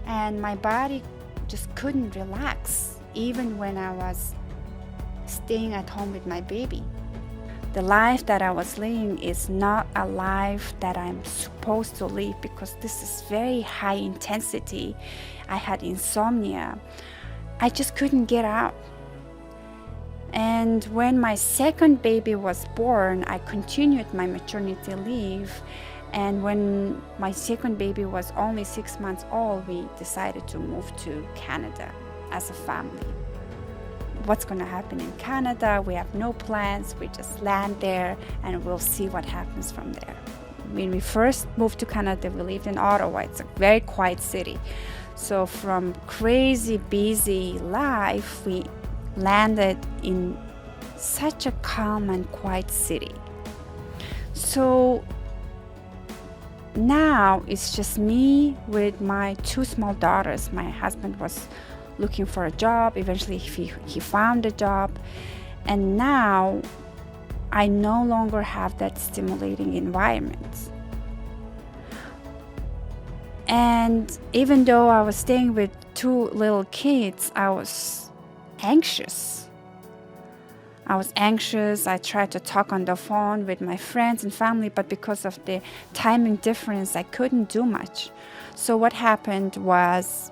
and my body just couldn't relax even when I was staying at home with my baby. The life that I was living is not a life that I'm supposed to live because this is very high intensity. I had insomnia. I just couldn't get out. And when my second baby was born, I continued my maternity leave. And when my second baby was only 6 months old, we decided to move to Canada as a family. What's going to happen in Canada? We have no plans. We just land there and we'll see what happens from there. When we first moved to Canada, we lived in Ottawa. It's a very quiet city. So from crazy, busy life, we landed in such a calm and quiet city. So now it's just me with my 2 small daughters. My husband was looking for a job. Eventually he found a job. And now I no longer have that stimulating environment. And even though I was staying with 2 little kids, I was anxious. I tried to talk on the phone with my friends and family, but because of the timing difference, I couldn't do much. So what happened was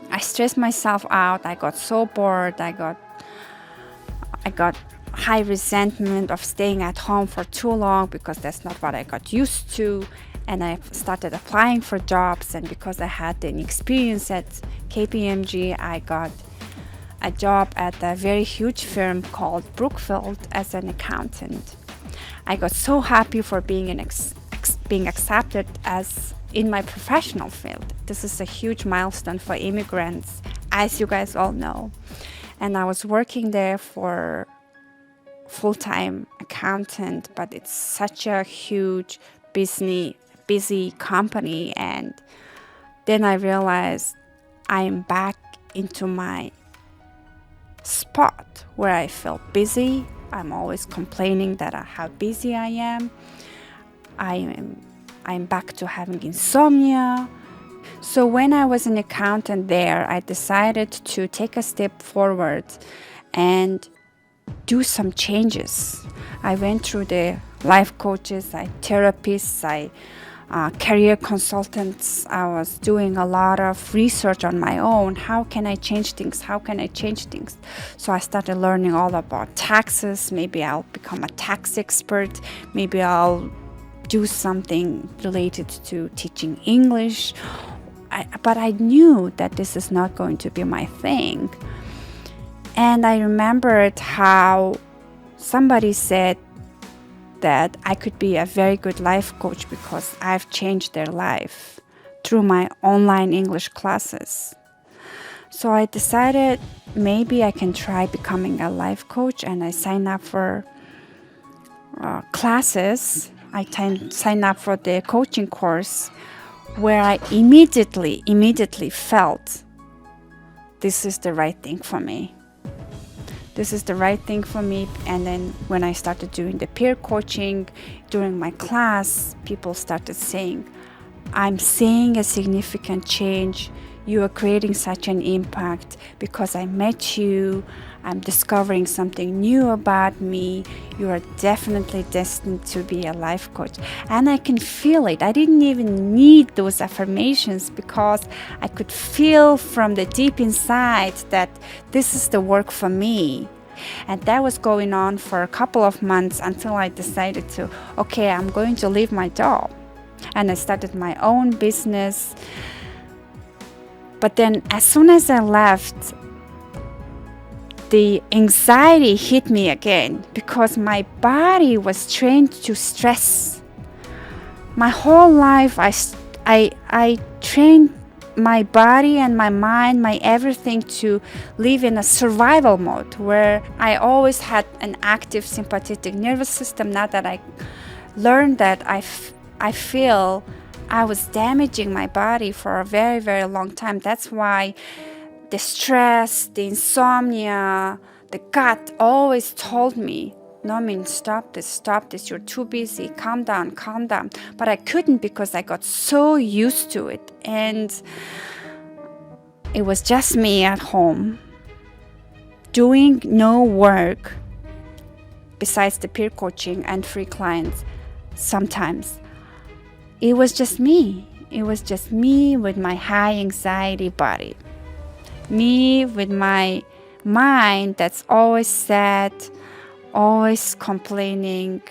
I stressed myself out. I got so bored. I got high resentment of staying at home for too long because that's not what I got used to. And I started applying for jobs, and because I had an experience at KPMG, I got a job at a very huge firm called Brookfield as an accountant. I got so happy for being being accepted as in my professional field. This is a huge milestone for immigrants, as you guys all know. And I was working there for full-time accountant, but it's such a huge, busy company. And then I realized I'm back into my spot where I felt busy. I'm always complaining that how busy I am. I'm back to having insomnia. So when I was an accountant there, I decided to take a step forward and do some changes. I went through the life coaches, therapists, career consultants. I was doing a lot of research on my own. How can I change things? So I started learning all about taxes. Maybe I'll become a tax expert. Maybe I'll do something related to teaching English. But I knew that this is not going to be my thing. And I remembered how somebody said that I could be a very good life coach because I've changed their life through my online English classes. So I decided maybe I can try becoming a life coach, and I signed up for classes. I signed up for the coaching course, where I immediately felt this is the right thing for me. And then when I started doing the peer coaching during my class, people started saying, I'm seeing a significant change. You are creating such an impact because I met you. I'm discovering something new about me. You are definitely destined to be a life coach. And I can feel it. I didn't even need those affirmations because I could feel from the deep inside that this is the work for me. And that was going on for a couple of months until I decided okay, I'm going to leave my job. And I started my own business. But then as soon as I left, the anxiety hit me again because my body was trained to stress. My whole life, I trained my body and my mind, my everything to live in a survival mode where I always had an active sympathetic nervous system. Now that I learned that, I feel I was damaging my body for a very, very long time. That's why the stress, the insomnia, the gut always told me, Nomin, stop this, you're too busy, calm down. But I couldn't because I got so used to it. And it was just me at home, doing no work besides the peer coaching and free clients sometimes. It was just me with my high anxiety body. Me with my mind that's always sad, always complaining.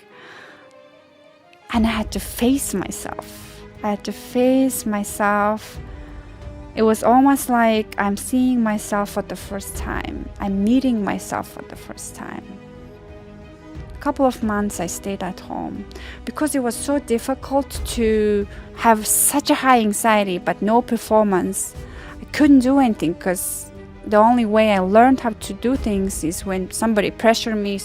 And I had to face myself. It was almost like I'm seeing myself for the first time. I'm meeting myself for the first time. A couple of months I stayed at home because it was so difficult to have such a high anxiety but no performance. I couldn't do anything because the only way I learned how to do things is when somebody pressured me,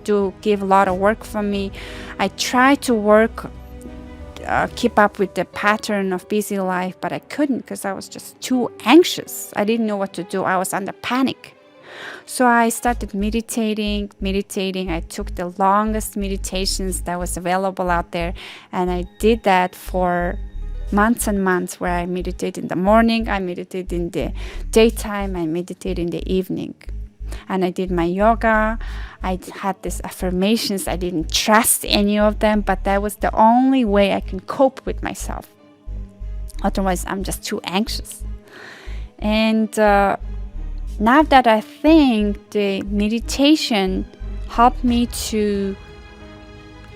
to give a lot of work for me. I tried to keep up with the pattern of busy life, but I couldn't because I was just too anxious. I didn't know what to do. I was under panic. So I started meditating. I took the longest meditations that was available out there, and I did that for months and months, where I meditate in the morning, I meditate in the daytime, I meditate in the evening. And I did my yoga. I had these affirmations. I didn't trust any of them, but that was the only way I can cope with myself. Otherwise, I'm just too anxious. And now that I think, the meditation helped me to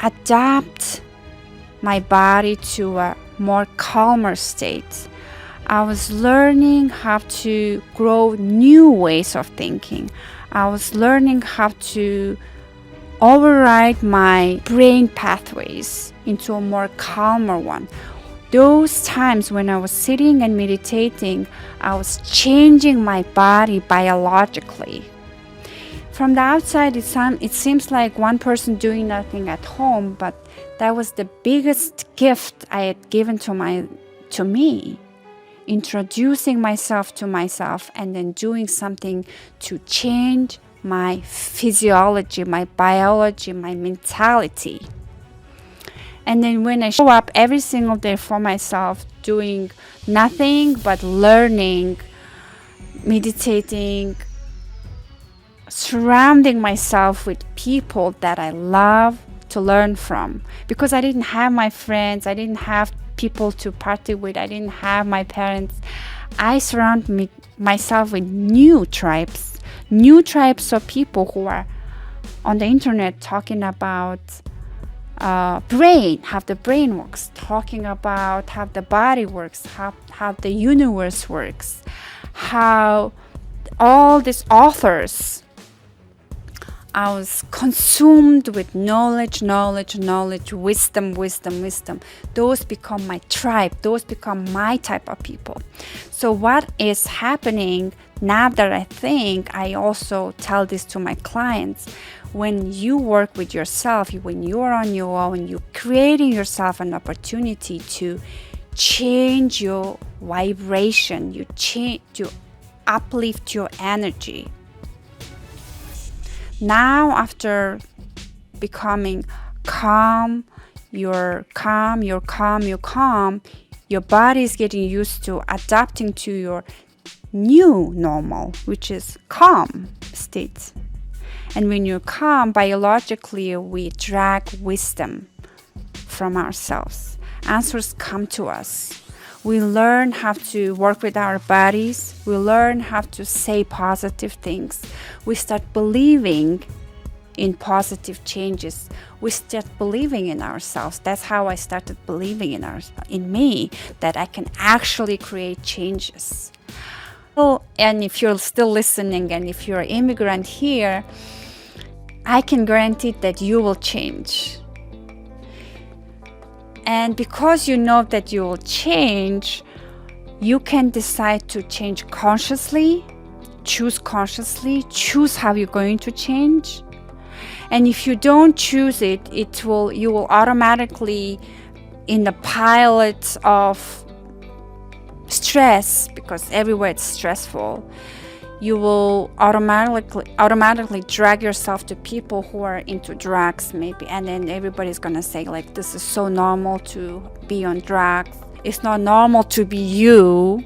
adapt my body to a more calmer state. I was learning how to grow new ways of thinking. I was learning how to override my brain pathways into a more calmer one. Those times when I was sitting and meditating, I was changing my body biologically. From the outside, it seems like one person doing nothing at home, but that was the biggest gift I had given to me. Introducing myself to myself and then doing something to change my physiology, my biology, my mentality. And then when I show up every single day for myself, doing nothing but learning, meditating, surrounding myself with people that I love to learn from. Because I didn't have my friends, I didn't have people to party with, I didn't have my parents. I surround myself with new tribes of people who are on the internet talking about brain, how the brain works, talking about how the body works, how the universe works, how all these authors. I was consumed with knowledge, wisdom. Those become my tribe. Those become my type of people. So what is happening now that I think, I also tell this to my clients, when you work with yourself, when you are on your own, you're creating yourself an opportunity to change your vibration, you uplift your energy. Now, after becoming calm, you're calm, your body is getting used to adapting to your new normal, which is calm state. And when you're calm, biologically, we drag wisdom from ourselves. Answers come to us. We learn how to work with our bodies. We learn how to say positive things. We start believing in positive changes. We start believing in ourselves. That's how I started believing in me, that I can actually create changes. And if you're still listening, and if you're an immigrant here, I can guarantee that you will change. And because you know that you will change, you can decide to change consciously, choose how you're going to change. And if you don't choose it, you will automatically, in the pilot of stress, because everywhere it's stressful, you will automatically drag yourself to people who are into drugs, maybe, and then everybody's gonna say, like, this is so normal to be on drugs. It's not normal to be you.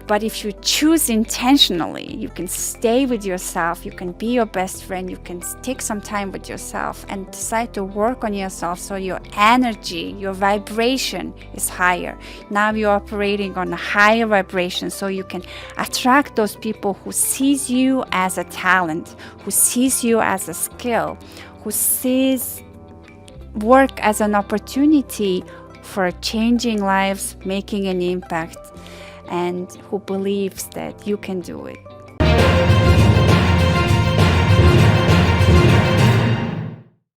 But if you choose intentionally, you can stay with yourself, you can be your best friend, you can take some time with yourself and decide to work on yourself so your energy, your vibration is higher. Now you're operating on a higher vibration, so you can attract those people who sees you as a talent, who sees you as a skill, who sees work as an opportunity for changing lives, making an impact, and who believes that you can do it.